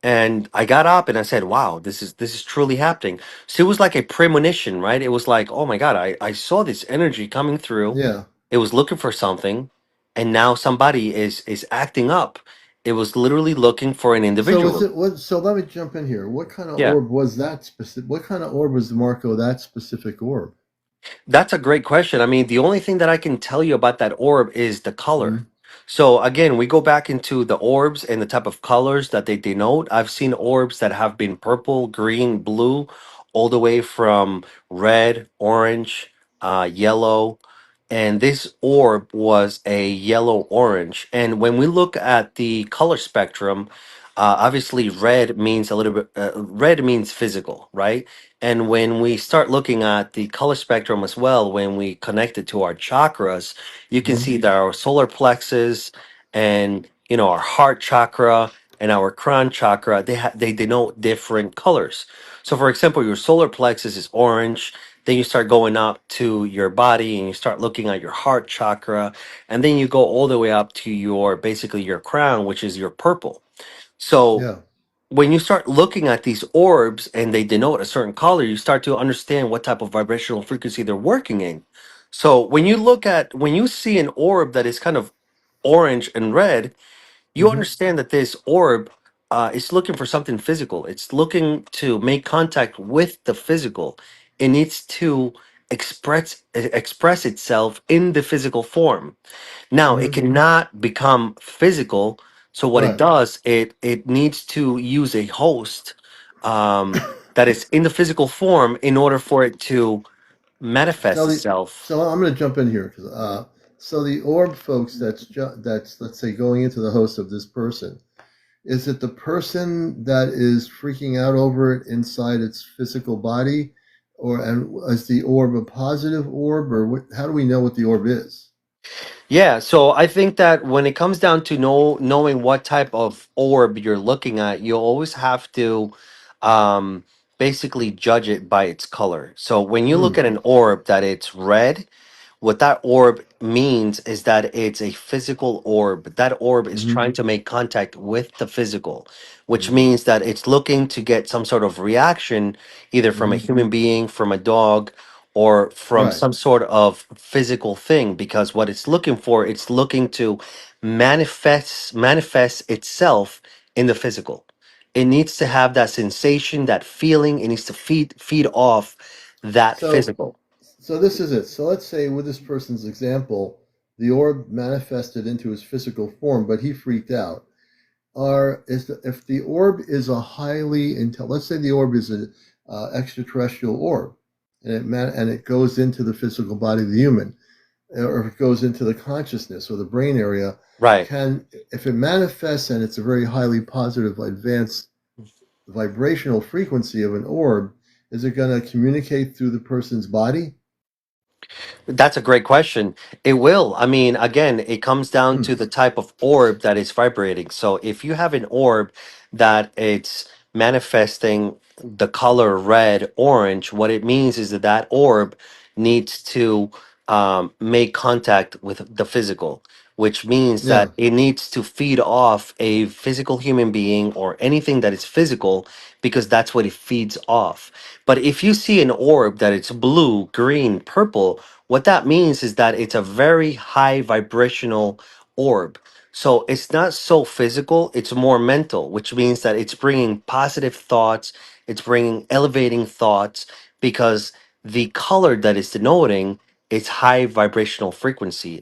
And I got up and I said, "Wow, this is truly happening." So it was like a premonition, right? It was like, "Oh my God, I saw this energy coming through. Yeah. It was looking for something, and now somebody is acting up." It was literally looking for an So is individual. it what? So let me jump in here. What kind of Yeah. orb was that specific? What kind of orb was Marco that specific orb? That's a great question. I mean, the only thing that I can tell you about that orb is the color. Hmm. So again, we go back into the orbs and the type of colors that they denote. I've seen orbs that have been purple, green, blue, all the way from red, orange, yellow. And this orb was a yellow orange. And when we look at the color spectrum, obviously red means a little bit, red means physical, right? And when we start looking at the color spectrum as well, when we connect it to our chakras, you can Hmm. see that our solar plexus and our heart chakra and our crown chakra, they denote different colors. So for example, your solar plexus is orange, then you start going up to your body and you start looking at your heart chakra, and then you go all the way up to your basically your crown, which is your purple. So Yeah. when you start looking at these orbs and they denote a certain color, you start to understand what type of vibrational frequency they're working in. So when you see an orb that is kind of orange and red, you Hmm. understand that this orb is looking for something physical. It's looking to make contact with the physical. It needs to express itself in the physical form. Now, it Hmm. cannot become physical. So what it Right. does, it needs to use a host that is in the physical form in order for it to So manifest the itself. so I'm going to jump in here because so the orb folks that's let's say going into the host of this person. Is it the person that is freaking out over it inside its physical body, or and is the orb a positive orb, or what, how do we know what the orb is? Yeah, so I think that when it comes down to knowing what type of orb you're looking at, you always have to um, basically judge it by its color. So when you look Mm, at an orb that it's red, what that orb means is that it's a physical orb. That orb is mm-hmm, trying to make contact with the physical, which mm-hmm, means that it's looking to get some sort of reaction, either from a mm-hmm. human being, from a dog, or from Right. some sort of physical thing. Because what it's looking for, it's looking to manifest itself in the physical. It needs to have that sensation, that feeling. It needs to feed off that So, physical. so this is it. So let's say with this person's example, the orb manifested into his physical form, but he freaked out. If the orb is a let's say the orb is an extraterrestrial orb, and it goes into the physical body of the human, or if it goes into the consciousness or the brain area, Right. can if it manifests and it's a very highly positive, advanced vibrational frequency of an orb, is it going to communicate through the person's body? That's a great question. It will. I mean, again, it comes down Hmm. to the type of orb that is vibrating. So if you have an orb that it's manifesting the color red, orange, what it means is that that orb needs to make contact with the physical, which means Yeah. that it needs to feed off a physical human being or anything that is physical because that's what it feeds off. But if you see an orb that it's blue, green, purple, what that means is that it's a very high vibrational orb. So it's not so physical, it's more mental, which means that it's bringing positive thoughts, it's bringing elevating thoughts because the color that it's denoting is high vibrational frequency.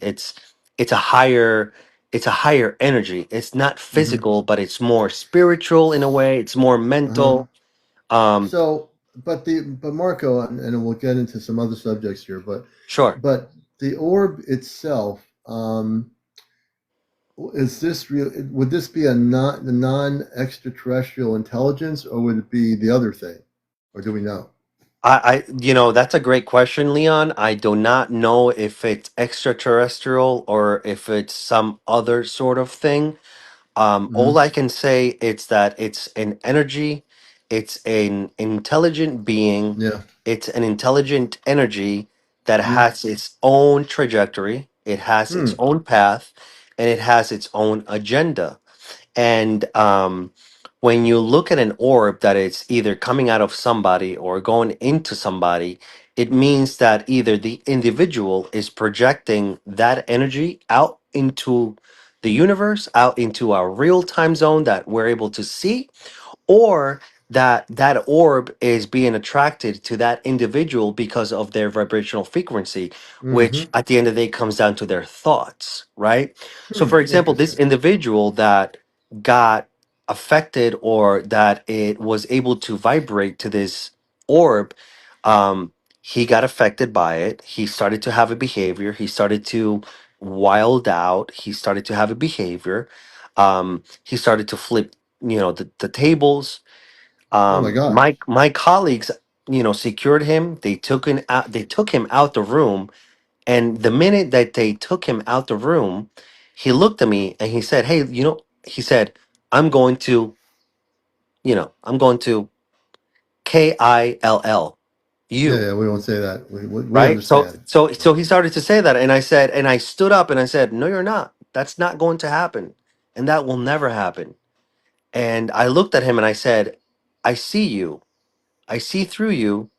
It's a higher it's a higher energy. It's not Hmm. physical, but it's more spiritual in a way, it's more Uh-huh. mental. Um, So, but Marco, and we'll get into some other subjects here, sure. but the orb itself, is this real? Would this be a non extraterrestrial intelligence, or would it be the other thing, or do we know? That's a great question, Leon. I do not know if it's extraterrestrial or if it's some other sort of thing. All Hmm. I can say is that it's an energy, it's an intelligent being, Yeah. it's an intelligent energy that Hmm. has its own trajectory, it has its Hmm. own path, and it has its own agenda. And when you look at an orb that is either coming out of somebody or going into somebody, it means that either the individual is projecting that energy out into the universe, out into our real time zone that we're able to see, or that orb is being attracted to that individual because of their vibrational frequency, which Hmm. at the end of the day comes down to their thoughts, right? So for example, this Interesting. individual that got affected or that it was able to vibrate to this orb, um, he got affected by it. He started to have a behavior. He started to wild out. He started to have a behavior. He started to flip, the tables. Oh my God. My colleagues, secured him. They took him out the room, and the minute that they took him out the room, he looked at me and he said, "Hey, he said, I'm going to, I'm going to kill Yeah, you." yeah. We won't say that. We Right? So understand. so so he started to say that, and I stood up and I said, "No, you're not. That's not going to happen, and that will never happen." And I looked at him and I said, "I see you. I see through you,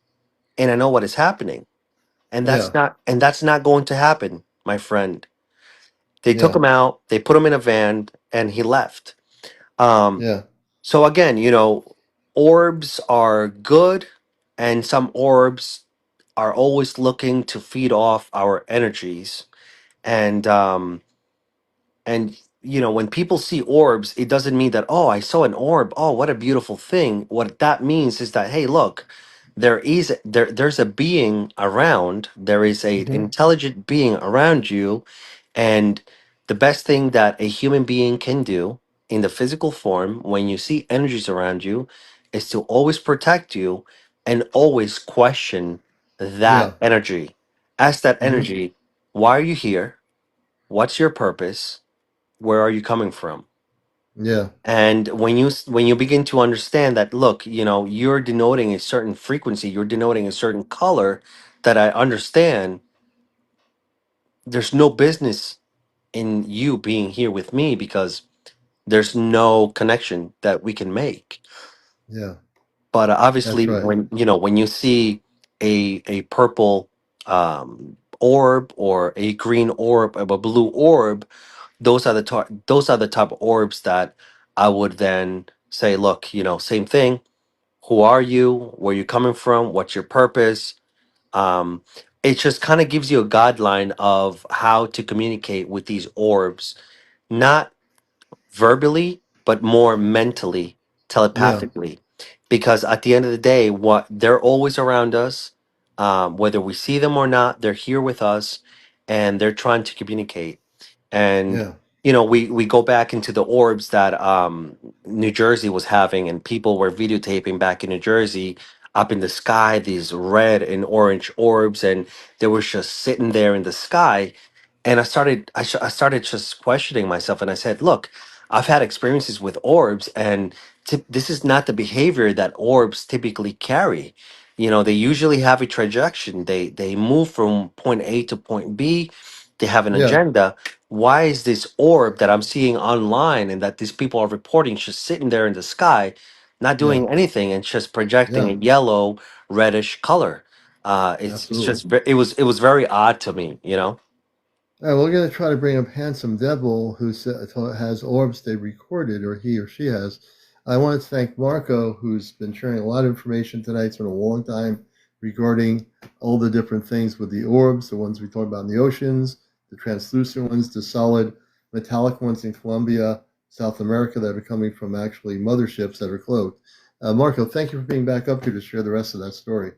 and I know what is happening. And Yeah. that's not going to happen, my friend." They took Yeah. him out, they put him in a van, and he left. Um, Yeah. so again, orbs are good, and some orbs are always looking to feed off our energies. And when people see orbs, it doesn't mean that, oh, I saw an orb, oh, what a beautiful thing. What that means is that, hey, look, there's a being around, there is a Hmm. intelligent being around you. And the best thing that a human being can do in the physical form when you see energies around you is to always protect you and always question that Yeah. energy. Ask that Hmm. energy, why are you here? What's your purpose? Where are you coming from? Yeah. And when you begin to understand that, look, you're denoting a certain frequency, you're denoting a certain color that I understand, there's no business in you being here with me because there's no connection that we can make. Yeah. But That's obviously, right. when you see a purple orb or a green orb or a blue orb, those are the type of orbs that I would then say, look, same thing. Who are you? Where you coming from? What's your purpose? Um, it just kind of gives you a guideline of how to communicate with these orbs, not verbally, but more mentally, Yeah. telepathically. Because at the end of the day, what they're always around us, whether we see them or not, they're here with us, and they're trying to communicate. And Yeah. we go back into the orbs that New Jersey was having, and people were videotaping back in New Jersey up in the sky, these red and orange orbs, and they were just sitting there in the sky. And I started just questioning myself, and I said, "Look, I've had experiences with orbs, and this is not the behavior that orbs typically carry. They usually have a trajectory. They move from point A to point B. They have an Yeah. agenda. Why is this orb that I'm seeing online and that these people are reporting just sitting there in the sky, not Yeah. doing anything and just projecting Yeah. a yellow, reddish color?" It's Absolutely. just it was very odd to me. All right, we're going to try to bring up Handsome Devil, who has orbs they recorded, or he or she has. I want to thank Marco, who's been sharing a lot of information tonight. It's been a long time regarding all the different things with the orbs, the ones we talked about in the oceans, the translucent ones, the solid metallic ones in Colombia, South America, that are coming from actually motherships that are cloaked. Marco, thank you for being back up here to share the rest of that story.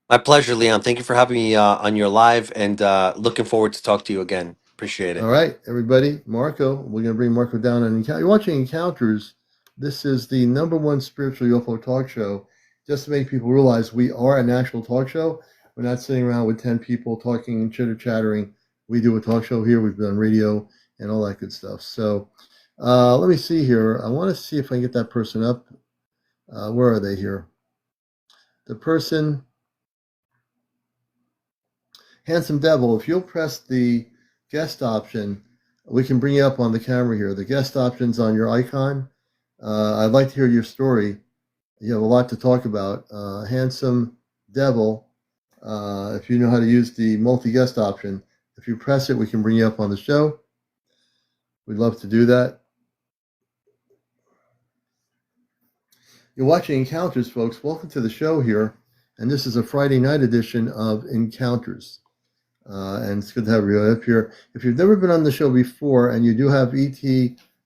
My pleasure, Leon. Thank you for having me on your live, and looking forward to talk to you again. Appreciate All it. right, everybody, Marco, we're going to bring Marco down on Encounter. You're watching Encounters. This is the #1 spiritual UFO talk show. Just to make people realize we are a national talk show. We're not sitting around with 10 people talking and chitter-chattering. We do a talk show here. We've done radio and all that good stuff. So let me see here. I want to see if I can get that person up. Where are they here? The person, Handsome Devil, if you'll press the guest option, we can bring you up on the camera here. The guest option's on your icon. I'd like to hear your story. You have a lot to talk about. Handsome Devil, if you know how to use the multi-guest option, if you press it, we can bring you up on the show. We'd love to do that. You're watching Encounters, folks. Welcome to the show here. And this is a Friday night edition of Encounters. And it's good to have you up here. If you've never been on the show before and you do have ET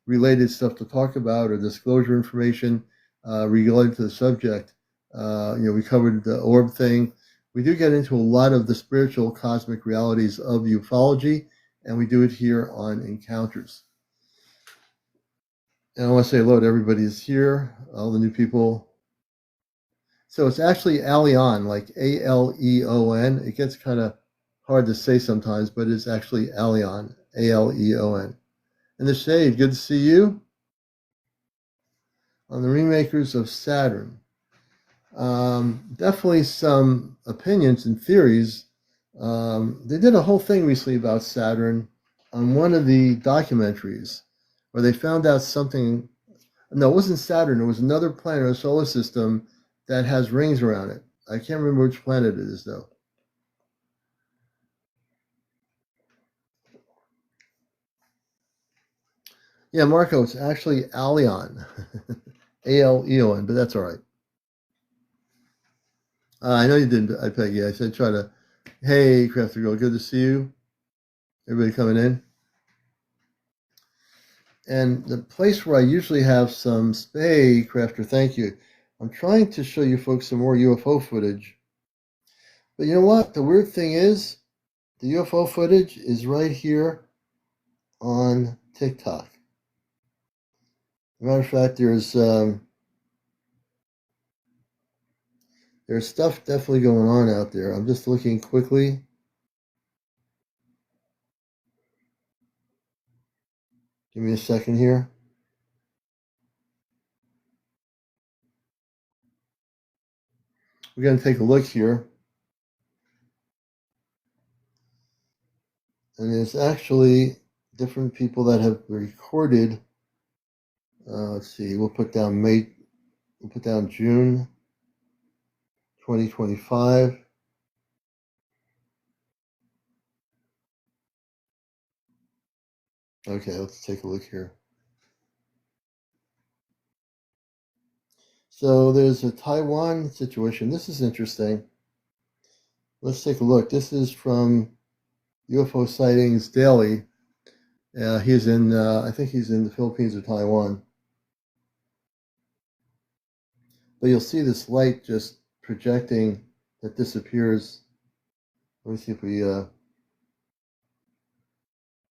related stuff to talk about or disclosure information related to the subject, we covered the orb thing. We do get into a lot of the spiritual cosmic realities of ufology, and we do it here on Encounters. And I want to say hello to everybody who's here, all the new people. So it's actually Aleon, like Aleon. It gets kind of hard to say sometimes, but it's actually Aleon, Aleon. And the Shade, good to see you. On the remakers of Saturn. Definitely some opinions and theories. They did a whole thing recently about Saturn on one of the documentaries where they found out something. No, it wasn't Saturn. It was another planet in the solar system that has rings around it. I can't remember which planet it is, though. Yeah, Marco, it's actually Aleon. Aleon, but that's all right. I know you didn't, Peggy. I said try to, hey, Crafty Girl, good to see you. Everybody coming in. And the place where I usually have some Spay, Crafter, thank you. I'm trying to show you folks some more UFO footage. But you know what? The weird thing is, the UFO footage is right here on TikTok. As a matter of fact, there's stuff definitely going on out there. I'm just looking quickly. Give me a second here. We're going to take a look here. And there's actually different people that have recorded. Let's see, we'll put down June 2025. Okay, let's take a look here. So there's a Taiwan situation. This is interesting. Let's take a look. This is from UFO Sightings Daily. He's in, I think he's in the Philippines or Taiwan. But you'll see this light just projecting that disappears. Let me see if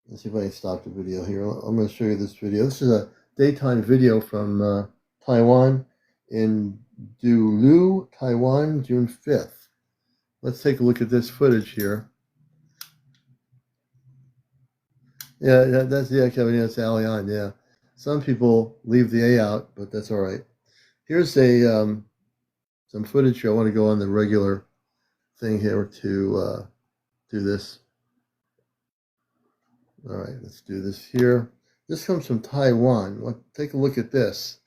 let's see if I can stop the video here. I'm going to show you this video. This is a daytime video from Taiwan in Dulu, Taiwan, June 5th. Let's take a look at this footage here. Yeah, Kevin, that's Aleon, yeah. Some people leave the A out, but that's all right. Here's some footage here. I want to go on the regular thing here to do this. All right, let's do this here. This comes from Taiwan. Take a look at this.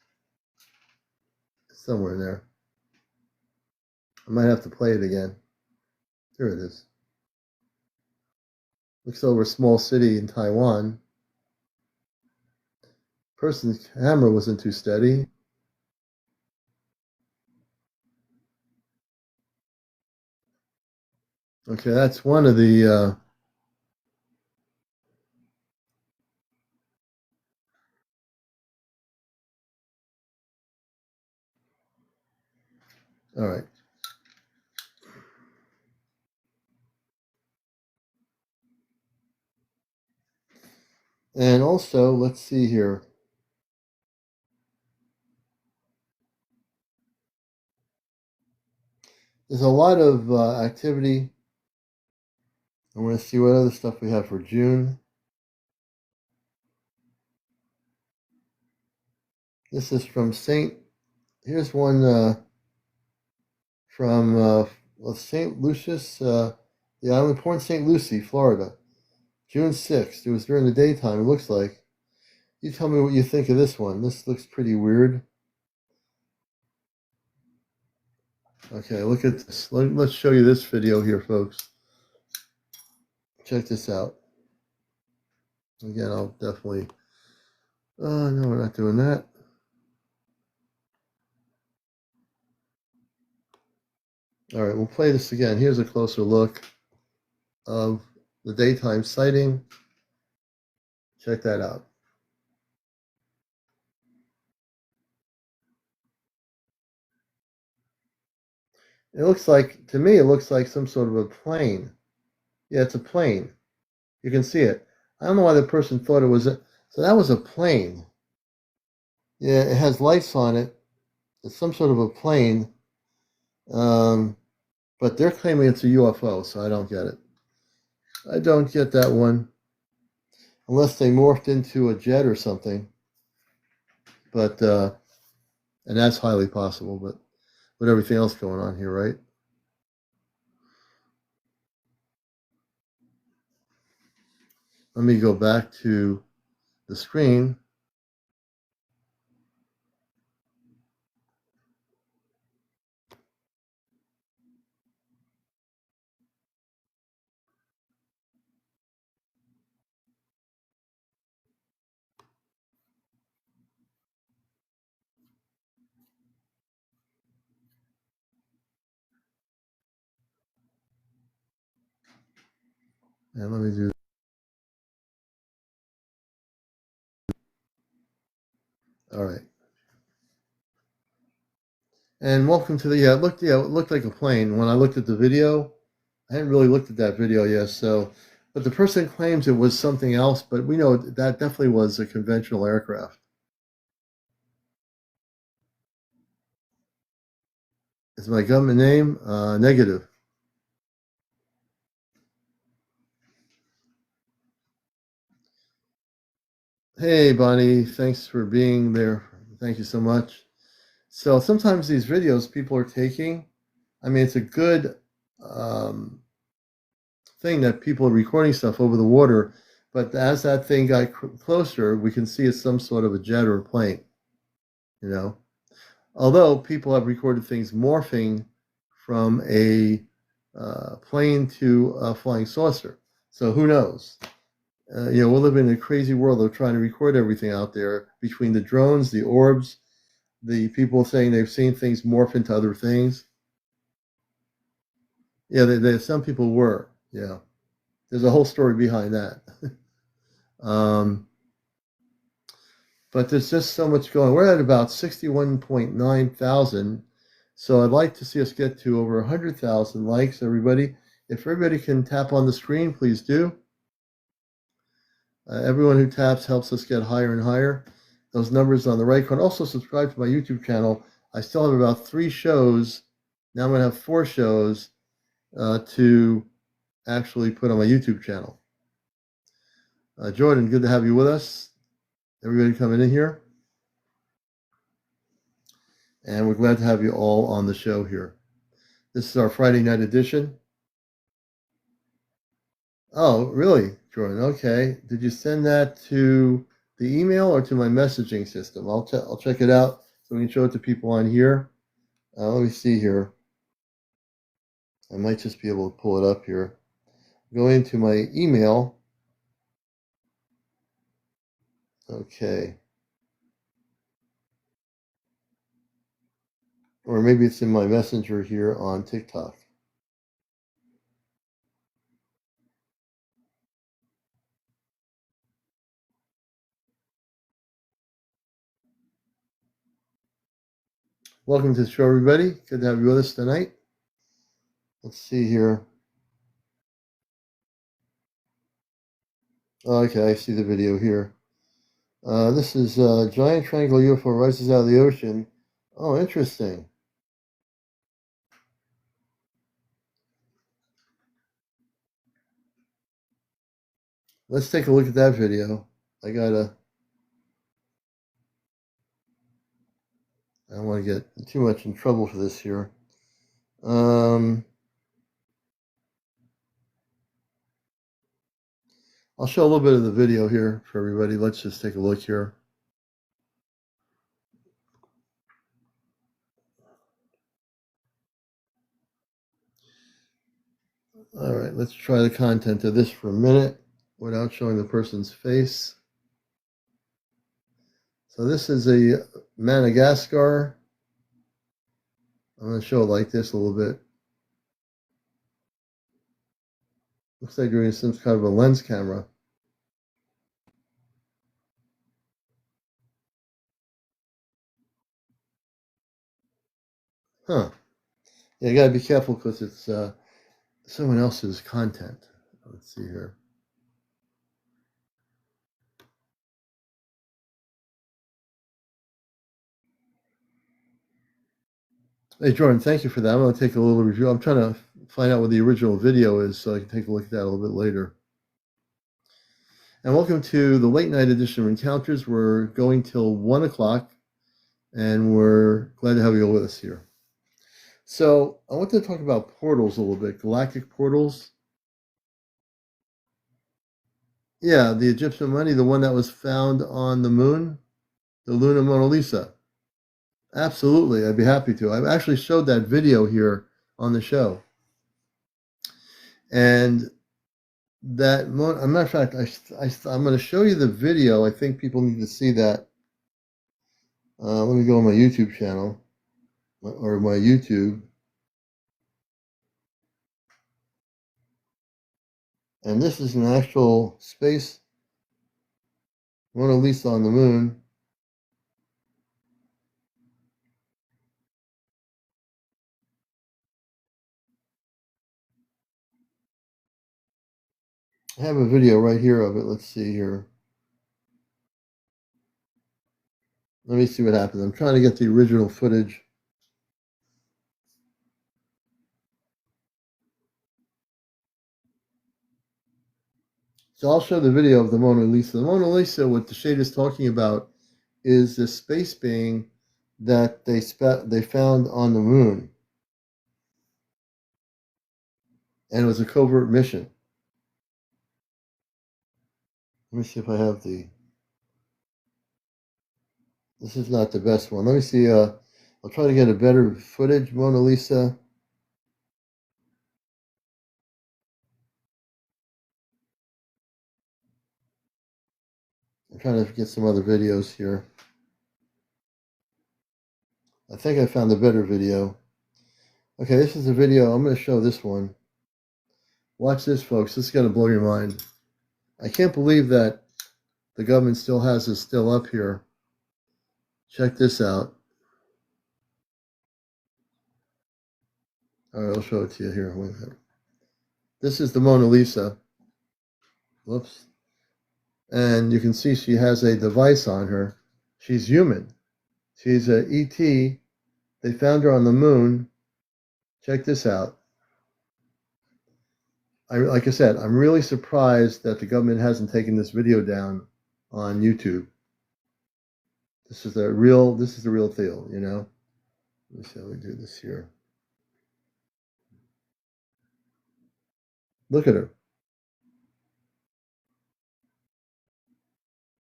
Somewhere in there. I might have to play it again. There it is. Looks over a small city in Taiwan. Person's camera wasn't too steady. Okay, that's one of the All right. And also, let's see here. There's a lot of activity. I want to see what other stuff we have for June. This is from here's one from St. Lucius, the island Port St. Lucie, Florida. June 6th. It was during the daytime, it looks like. You tell me what you think of this one. This looks pretty weird. Okay, look at this. Let's show you this video here, folks. Check this out. Again, I'll definitely... no, we're not doing that. All right, we'll play this again. Here's a closer look of the daytime sighting. Check that out. It looks like, to me, it looks like some sort of a plane. Yeah, it's a plane. You can see it. I don't know why the person thought it was so that was a plane. Yeah, it has lights on it. It's some sort of a plane. But they're claiming it's a UFO, so I don't get it. I don't get that one. Unless they morphed into a jet or something. But, and that's highly possible, but with everything else going on here, right? Let me go back to the screen. And let me do, all right. And welcome to the, yeah, it looked like a plane. When I looked at the video, I hadn't really looked at that video yet, so, but the person claims it was something else, but we know that definitely was a conventional aircraft. Is my government name? Negative. Hey, Bonnie, thanks for being there. Thank you so much. So sometimes these videos people are taking, I mean, it's a good um, thing that people are recording stuff over the water, but as that thing got closer, we can see it's some sort of a jet or a plane, you know. Although people have recorded things morphing from a plane to a flying saucer. So who knows? We're living in a crazy world of trying to record everything out there between the drones, the orbs, the people saying they've seen things morph into other things. Yeah, some people were. Yeah, there's a whole story behind that. um, but there's just so much going. We're at about 61.9 thousand. So I'd like to see us get to over 100,000 likes, everybody. If everybody can tap on the screen, please do. Everyone who taps helps us get higher and higher. Those numbers on the right corner. Also subscribe to my YouTube channel. I still have about 3 shows. Now I'm going to have 4 shows to actually put on my YouTube channel. Jordan, good to have you with us. Everybody coming in here. And we're glad to have you all on the show here. This is our Friday night edition. Oh, really, Jordan? Okay. Did you send that to the email or to my messaging system? I'll check it out so we can show it to people on here. Let me see here. I might just be able to pull it up here. Go into my email. Okay. Or maybe it's in my messenger here on TikTok. Welcome to the show, everybody. Good to have you with us tonight. Let's see here. Okay, I see the video here. This is a giant triangle UFO rises out of the ocean. Oh, interesting. Let's take a look at that video. I don't want to get too much in trouble for this here. I'll show a little bit of the video here for everybody. Let's just take a look here. All right, let's try the content of this for a minute without showing the person's face. So this is a Madagascar. I'm going to show it like this a little bit. Looks like you're using some kind of a lens camera. Huh. Yeah, you got to be careful because it's someone else's content. Let's see here. Hey, Jordan, thank you for that. I'm going to take a little review. I'm trying to find out what the original video is so I can take a look at that a little bit later. And welcome to the late night edition of Encounters. We're going till 1 o'clock, and we're glad to have you all with us here. So I want to talk about portals a little bit, galactic portals. Yeah, the Egyptian mummy, the one that was found on the moon, the Luna Mona Lisa. Absolutely, I'd be happy to. I've actually showed that video here on the show. And that, as a matter of fact, I'm going to show you the video. I think people need to see that. Let me go on my YouTube channel, or my YouTube. And this is an actual space Mona Lisa on the moon. I have a video right here of it. Let's see here. Let me see what happens. I'm trying to get the original footage. So I'll show the video of the Mona Lisa. The Mona Lisa, what the shade is talking about, is the space being that they found on the moon. And it was a covert mission. Let me see if I have the... This is not the best one. Let me see. I'll try to get a better footage. Mona Lisa. I'm trying to get some other videos here. I think I found a better video. Okay, this is a video. I'm going to show this one. Watch this, folks. This is going to blow your mind. I can't believe that the government still has this still up here. Check this out. All right, I'll show it to you here. Wait a minute. This is the Mona Lisa. Whoops. And you can see she has a device on her. She's human. She's a ET. They found her on the moon. Check this out. Like I said, I'm really surprised that the government hasn't taken this video down on YouTube. This is the real deal, you know. Let me see how we do this here. Look at her.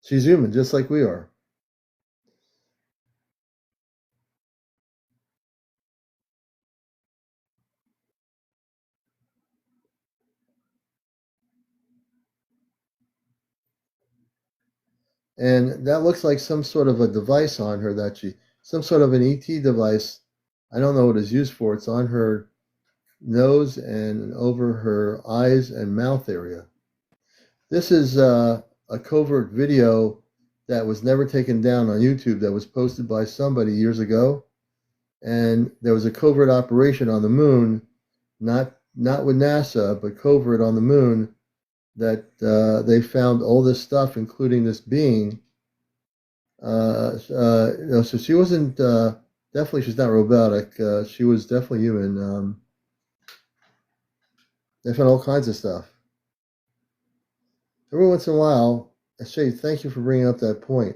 She's human, just like we are. And that looks like some sort of a device on her some sort of an ET device. I don't know what it's used for. It's on her nose and over her eyes and mouth area. This is a covert video that was never taken down on YouTube that was posted by somebody years ago. and there was a covert operation on the moon, not with NASA, but covert on the moon, that they found all this stuff, including this being. So she wasn't definitely. She's not robotic. She was definitely human. They found all kinds of stuff. Every once in a while, Shay, thank you for bringing up that point.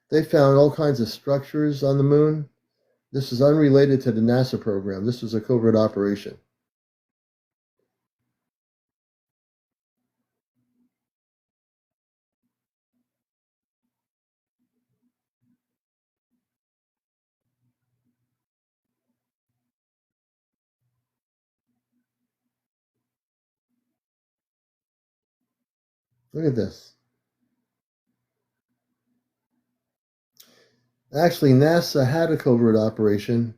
They found all kinds of structures on the moon. This is unrelated to the NASA program. This was a covert operation. Look at this. Actually, NASA had a covert operation.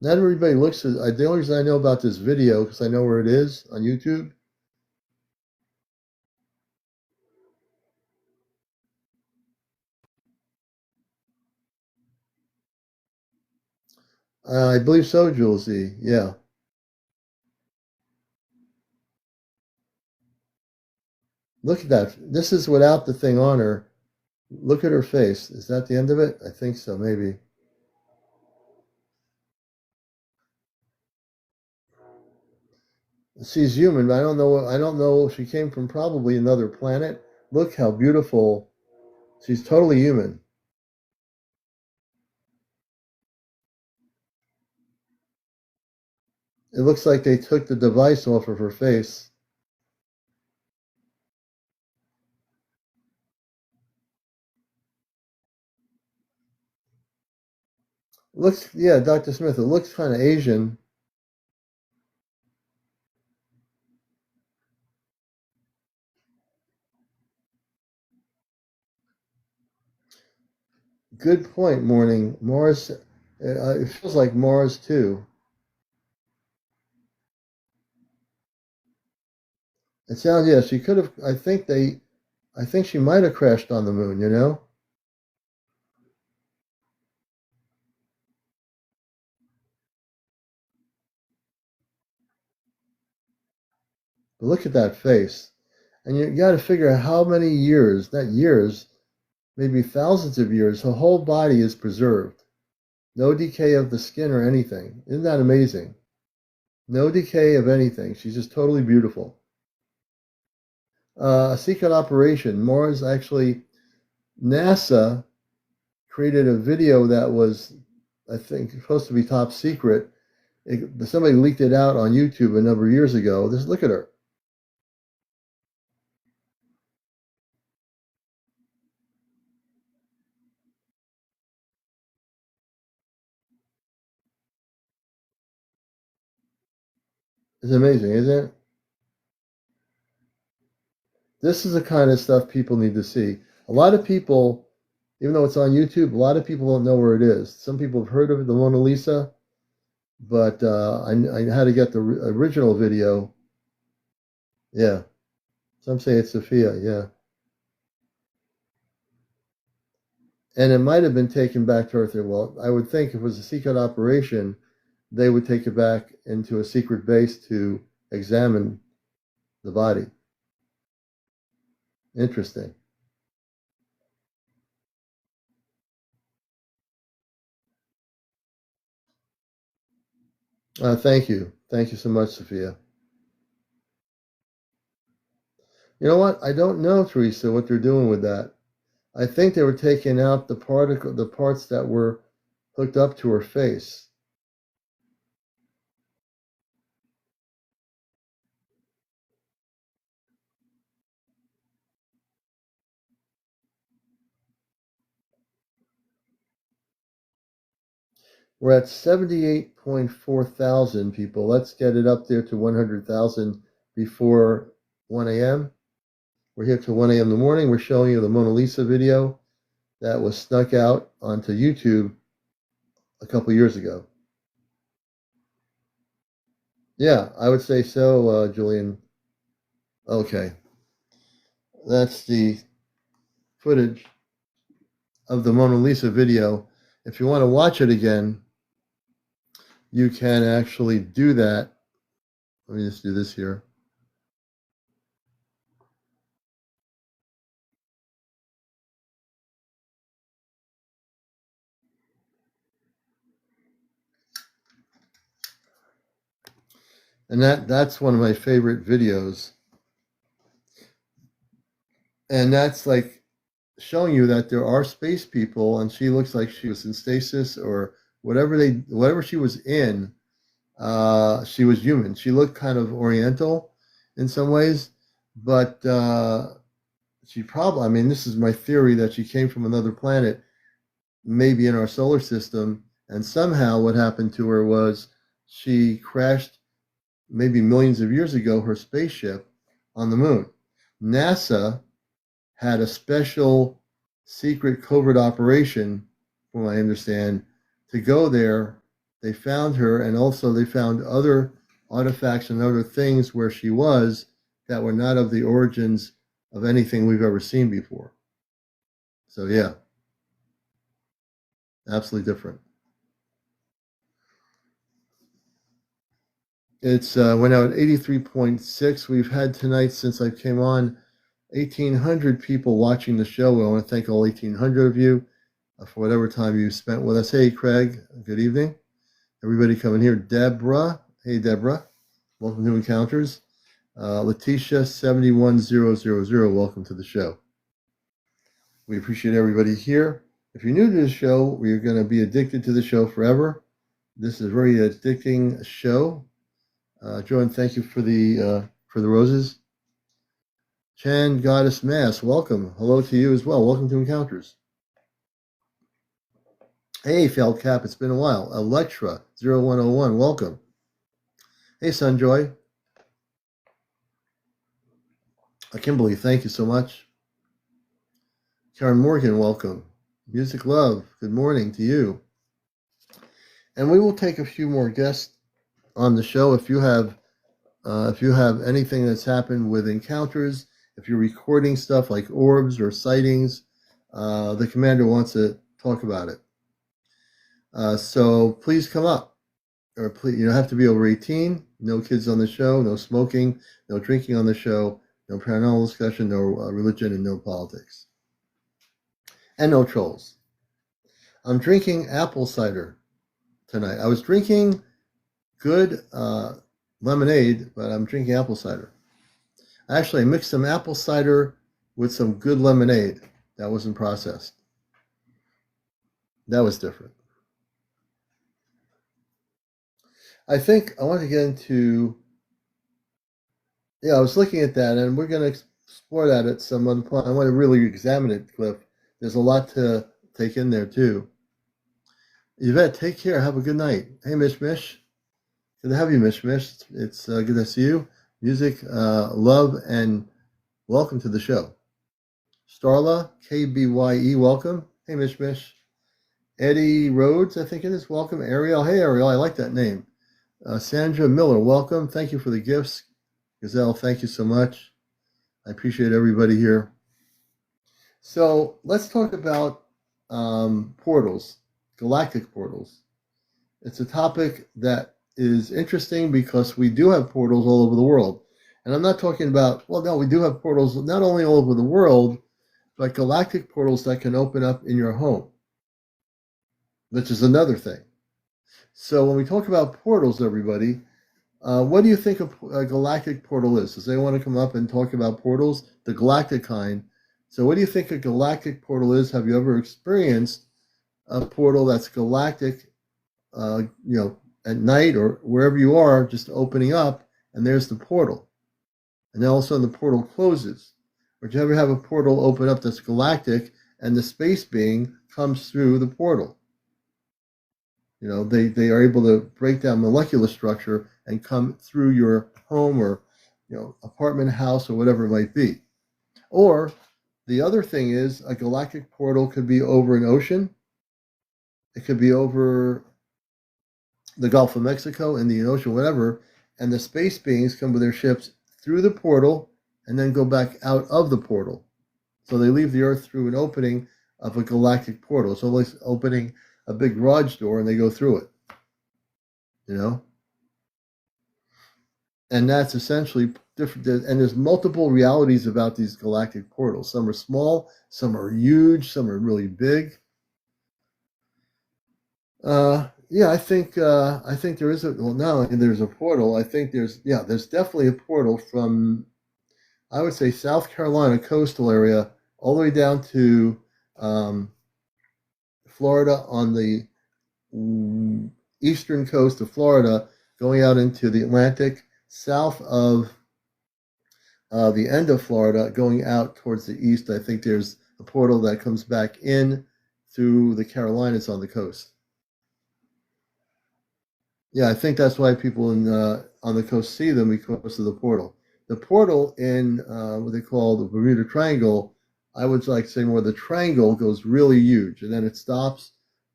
Not everybody looks at the only reason I know about this video, because I know where it is on YouTube. I believe so, Jules Z. Yeah. Look at that. This is without the thing on her. Look at her face. Is that the end of it? I think so, maybe. She's human. I don't know. I don't know. She came from probably another planet. Look how beautiful. She's totally human. It looks like they took the device off of her face. Looks, yeah, Dr. Smith, it looks kind of Asian. Good point, Morning. Mars, it feels like Mars too. It sounds, yeah, she could have, I think she might have crashed on the moon, you know? But look at that face. And you got to figure out how many years, not years, maybe thousands of years, her whole body is preserved. No decay of the skin or anything. Isn't that amazing? No decay of anything. She's just totally beautiful. A secret operation. Mars actually, NASA created a video that was, I think, supposed to be top secret. Somebody leaked it out on YouTube a number of years ago. Just look at her. It's amazing, isn't it? This is the kind of stuff people need to see. A lot of people, even though it's on YouTube, a lot of people don't know where it is. Some people have heard of the Mona Lisa, but I had to get the original video. Yeah. Some say it's Sophia, yeah. And it might have been taken back to Earth. Well, I would think if it was a secret operation, they would take it back into a secret base to examine the body. Interesting. Thank you. Thank you so much, Sophia. You know what? I don't know, Teresa, what they're doing with that. I think they were taking out the parts that were hooked up to her face. We're at 78.4 thousand people. Let's get it up there to 100,000 before 1 a.m. We're here till 1 a.m. in the morning. We're showing you the Mona Lisa video. that was snuck out onto YouTube a couple years ago. Yeah, I would say so, Julian. Okay, that's the footage of the Mona Lisa video. If you want to watch it again, you can actually do that. Let me just do this here. And that's one of my favorite videos. And that's like showing you that there are space people, and she looks like she was in stasis or whatever she was in. She was human. She looked kind of oriental in some ways, but she probably, I mean, this is my theory, that she came from another planet, maybe in our solar system, and somehow what happened to her was she crashed maybe millions of years ago, her spaceship on the moon. NASA had a special secret covert operation, from what I understand, to go there. They found her, and also they found other artifacts and other things where she was that were not of the origins of anything we've ever seen before. So yeah, absolutely different. It's went out at 83.6. We've had tonight, since I came on, 1,800 people watching the show. I want to thank all 1,800 of you for whatever time you spent with us. Hey, Craig, good evening. Everybody coming here. Deborah, hey, Deborah, welcome to Encounters. Letitia 71000, welcome to the show. We appreciate everybody here. If you're new to the show, we're going to be addicted to the show forever. This is a very addicting show. Joan, thank you for the roses. Chan Goddess Mass, welcome. Hello to you as well. Welcome to Encounters. Hey, Feldcap, it's been a while. Electra 0101, welcome. Hey, Sunjoy. Kimberly, thank you so much. Karen Morgan, welcome. Music Love, good morning to you. And we will take a few more guests on the show. If you have anything that's happened with Encounters, if you're recording stuff like orbs or sightings, the commander wants to talk about it. So please come up. Or please, you don't have to be over 18. No kids on the show. No smoking. No drinking on the show. No paranormal discussion. No religion, and no politics. And no trolls. I'm drinking apple cider tonight. I was drinking good lemonade, but I'm drinking apple cider. Actually, I mixed some apple cider with some good lemonade that wasn't processed. That was different. I think I want to get into, I was looking at that, and we're going to explore that at some other point. I want to really examine it, Cliff. There's a lot to take in there, too. Yvette, take care. Have a good night. Hey, Mish Mish. Good to have you, Mish Mish. It's good to see you. Music, love, and welcome to the show. Starla, KBYE, welcome. Hey, Mish Mish. Eddie Rhodes, I think it is. Welcome. Ariel. Hey, Ariel. I like that name. Sandra Miller, welcome. Thank you for the gifts. Gazelle, thank you so much. I appreciate everybody here. So let's talk about portals, galactic portals. It's a topic that is interesting because we do have portals all over the world. And I'm not talking about, we do have portals not only all over the world, but galactic portals that can open up in your home, which is another thing. So when we talk about portals, everybody, what do you think a galactic portal is? Does anyone want to come up and talk about portals, the galactic kind? So what do you think a galactic portal is? Have you ever experienced a portal that's galactic, at night or wherever you are, just opening up, and there's the portal. And then all of a sudden the portal closes. Or do you ever have a portal open up that's galactic and the space being comes through the portal? They are able to break down molecular structure and come through your home or, apartment, house, or whatever it might be. Or The other thing is a galactic portal could be over an ocean. It could be over the Gulf of Mexico, Indian Ocean, whatever, and the space beings come with their ships through the portal and then go back out of the portal. So they leave the Earth through an opening of a galactic portal. So it's like opening a big garage door and they go through it. You know? And that's essentially different. And there's multiple realities about these galactic portals. Some are small, some are huge, some are really big. Yeah, I think there is there's a portal. I think there's definitely a portal from, I would say, South Carolina coastal area all the way down to um, Florida on the eastern coast of Florida, going out into the Atlantic, south of the end of Florida, going out towards the east. I think there's a portal that comes back in through the Carolinas on the coast. Yeah, I think that's why people on the coast see them, because of the portal. The portal in what they call the Bermuda Triangle, I would like to say more the triangle goes really huge, and then it stops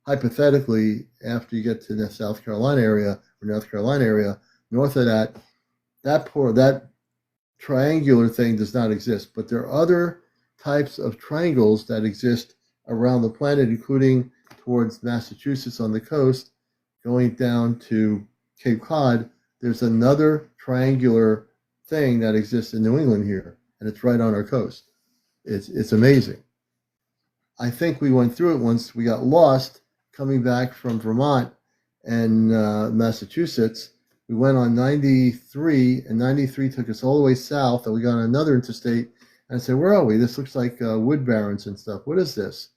hypothetically after you get to the South Carolina area or North Carolina area. North of that, that triangular thing does not exist, but there are other types of triangles that exist around the planet, including towards Massachusetts on the coast, going down to Cape Cod. There's another triangular thing that exists in New England here, and it's right on our coast. It's amazing. I think we went through it once. We got lost coming back from Vermont and Massachusetts. We went on 93, and 93 took us all the way south, and we got on another interstate. And I said, "Where are we? This looks like wood barrens and stuff. What is this?"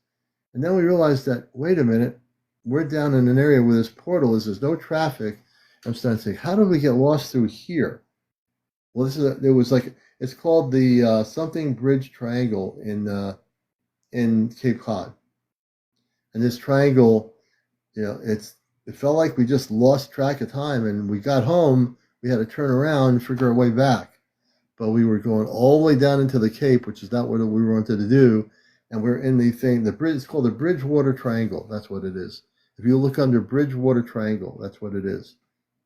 And then we realized that, wait a minute, we're down in an area where this portal is. There's no traffic. I'm starting to think, how did we get lost through here? Well, it's called the something bridge triangle in Cape Cod. And this triangle, it felt like we just lost track of time, and we got home. We had to turn around and figure our way back. But we were going all the way down into the Cape, which is not what we wanted to do. And we're in the bridge. It's called the Bridgewater Triangle. That's what it is. If you look under Bridgewater Triangle, that's what it is.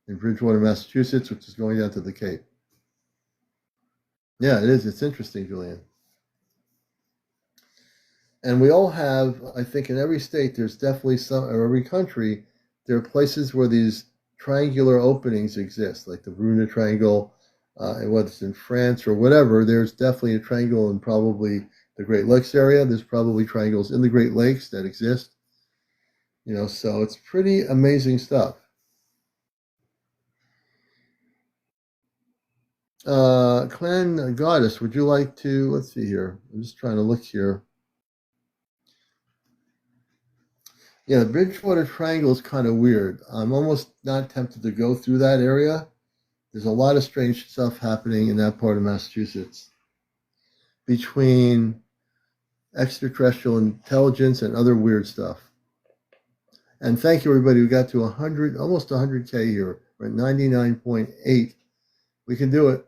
In Bridgewater, Massachusetts, which is going down to the Cape. Yeah, it is. It's interesting, Julian. And we all have, I think, in every state, there's definitely or every country, there are places where these triangular openings exist, like the Bermuda Triangle, and whether it's in France or whatever, there's definitely a triangle in probably the Great Lakes area. There's probably triangles in the Great Lakes that exist. So it's pretty amazing stuff. Clan Goddess, would you like to, let's see here. I'm just trying to look here. Yeah, the Bridgewater Triangle is kind of weird. I'm almost not tempted to go through that area. There's a lot of strange stuff happening in that part of Massachusetts between extraterrestrial intelligence and other weird stuff. And thank you, everybody who got to 100, almost 100K here. We're at 99.8. We can do it.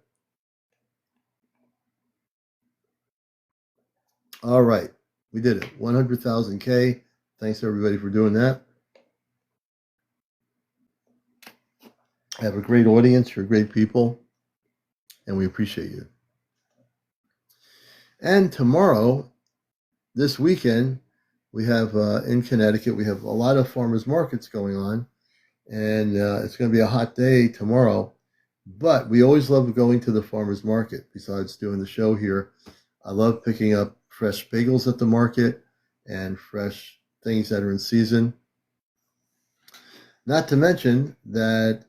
All right. We did it. 100,000K. Thanks, everybody, for doing that. I have a great audience. You're great people. And we appreciate you. And tomorrow, this weekend, we have in Connecticut, we have a lot of farmers markets going on. And it's going to be a hot day tomorrow. But we always love going to the farmers market, besides doing the show here. I love picking up fresh bagels at the market and fresh things that are in season. Not to mention that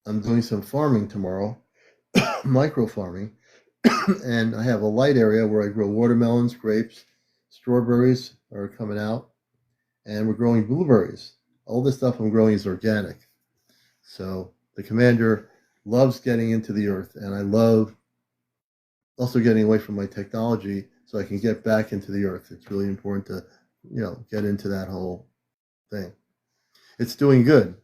I'm doing some farming tomorrow, micro farming, and I have a light area where I grow watermelons, grapes, strawberries are coming out, and we're growing blueberries. All this stuff I'm growing is organic. So the commander loves getting into the earth, and I love also getting away from my technology so I can get back into the earth. It's really important to, get into that whole thing. It's doing good.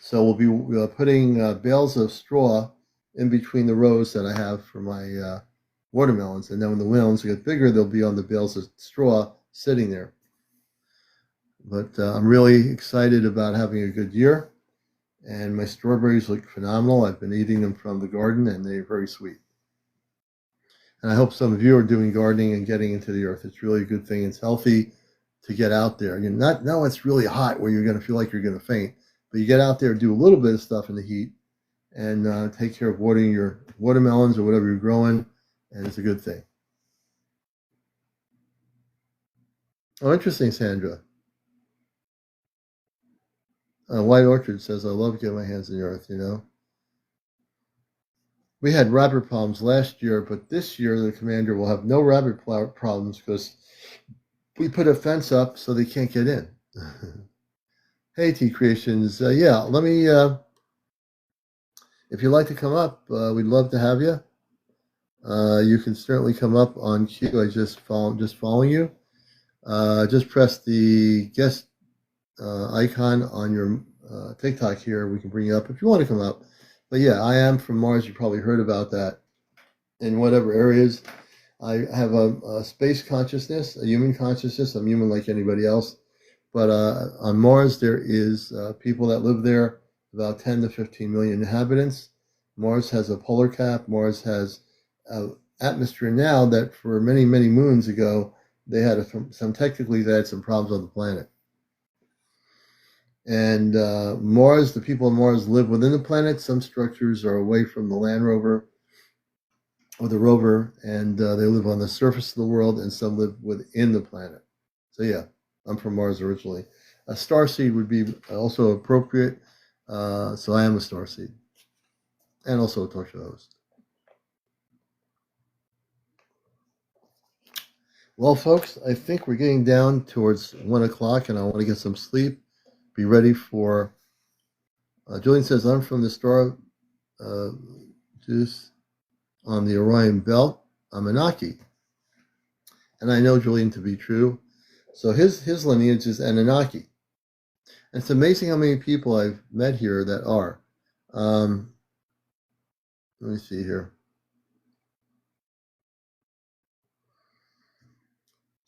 So we'll be putting bales of straw in between the rows that I have for my watermelons. And then when the watermelons get bigger, they'll be on the bales of straw sitting there. But I'm really excited about having a good year. And my strawberries look phenomenal. I've been eating them from the garden, and they're very sweet. And I hope some of you are doing gardening and getting into the earth. It's really a good thing. It's healthy to get out there. You know, not when it's really hot where you're going to feel like you're going to faint, but you get out there, do a little bit of stuff in the heat, and take care of watering your watermelons or whatever you're growing, and it's a good thing. Oh, interesting, Sandra. White Orchard says, I love getting my hands in the earth, you know. We had rabbit problems last year, but this year the commander will have no rabbit problems because we put a fence up so they can't get in. Hey, T Creations. Yeah, let me, if you'd like to come up, we'd love to have you. You can certainly come up on cue. I just following you. Just press the guest icon on your TikTok here. We can bring you up if you want to come up. But yeah, I am from Mars. You probably heard about that in whatever areas. I have a space consciousness, a human consciousness. I'm human like anybody else. But on Mars, there is people that live there, about 10 to 15 million inhabitants. Mars has a polar cap. Mars has an atmosphere now that for many, many moons ago, they had technically they had some problems on the planet. And Mars, the people on Mars live within the planet. Some structures are away from the land rover or the rover, and they live on the surface of the world, and some live within the planet. So yeah, I'm from Mars originally. A starseed would be also appropriate. So I am a starseed, and also a talk show host. Well, folks, I think we're getting down towards 1 o'clock, and I want to get some sleep. Be ready for. Julian says, I'm from the star juice on the Orion Belt, Anunnaki. And I know Julian to be true. So his lineage is Anunnaki. And it's amazing how many people I've met here that are. Let me see here.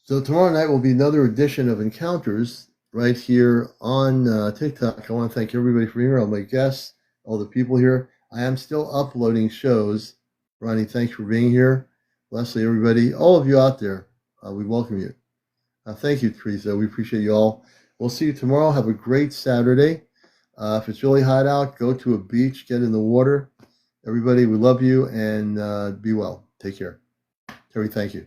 So tomorrow night will be another edition of Encounters right here on TikTok. I want to thank everybody for being here, all my guests, all the people here. I am still uploading shows. Ronnie, thanks for being here. Leslie, everybody, all of you out there, we welcome you. Thank you, Teresa. We appreciate you all. We'll see you tomorrow. Have a great Saturday. If it's really hot out, go to a beach, get in the water. Everybody, we love you, and be well. Take care. Terry, thank you.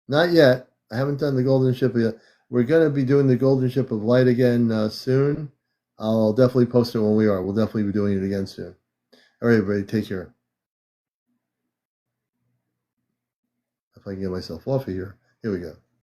Not yet. I haven't done the golden ship yet. We're going to be doing the golden ship of light again soon. I'll definitely post it when we are. We'll definitely be doing it again soon. All right, everybody, take care. If I can get myself off of here. Here we go.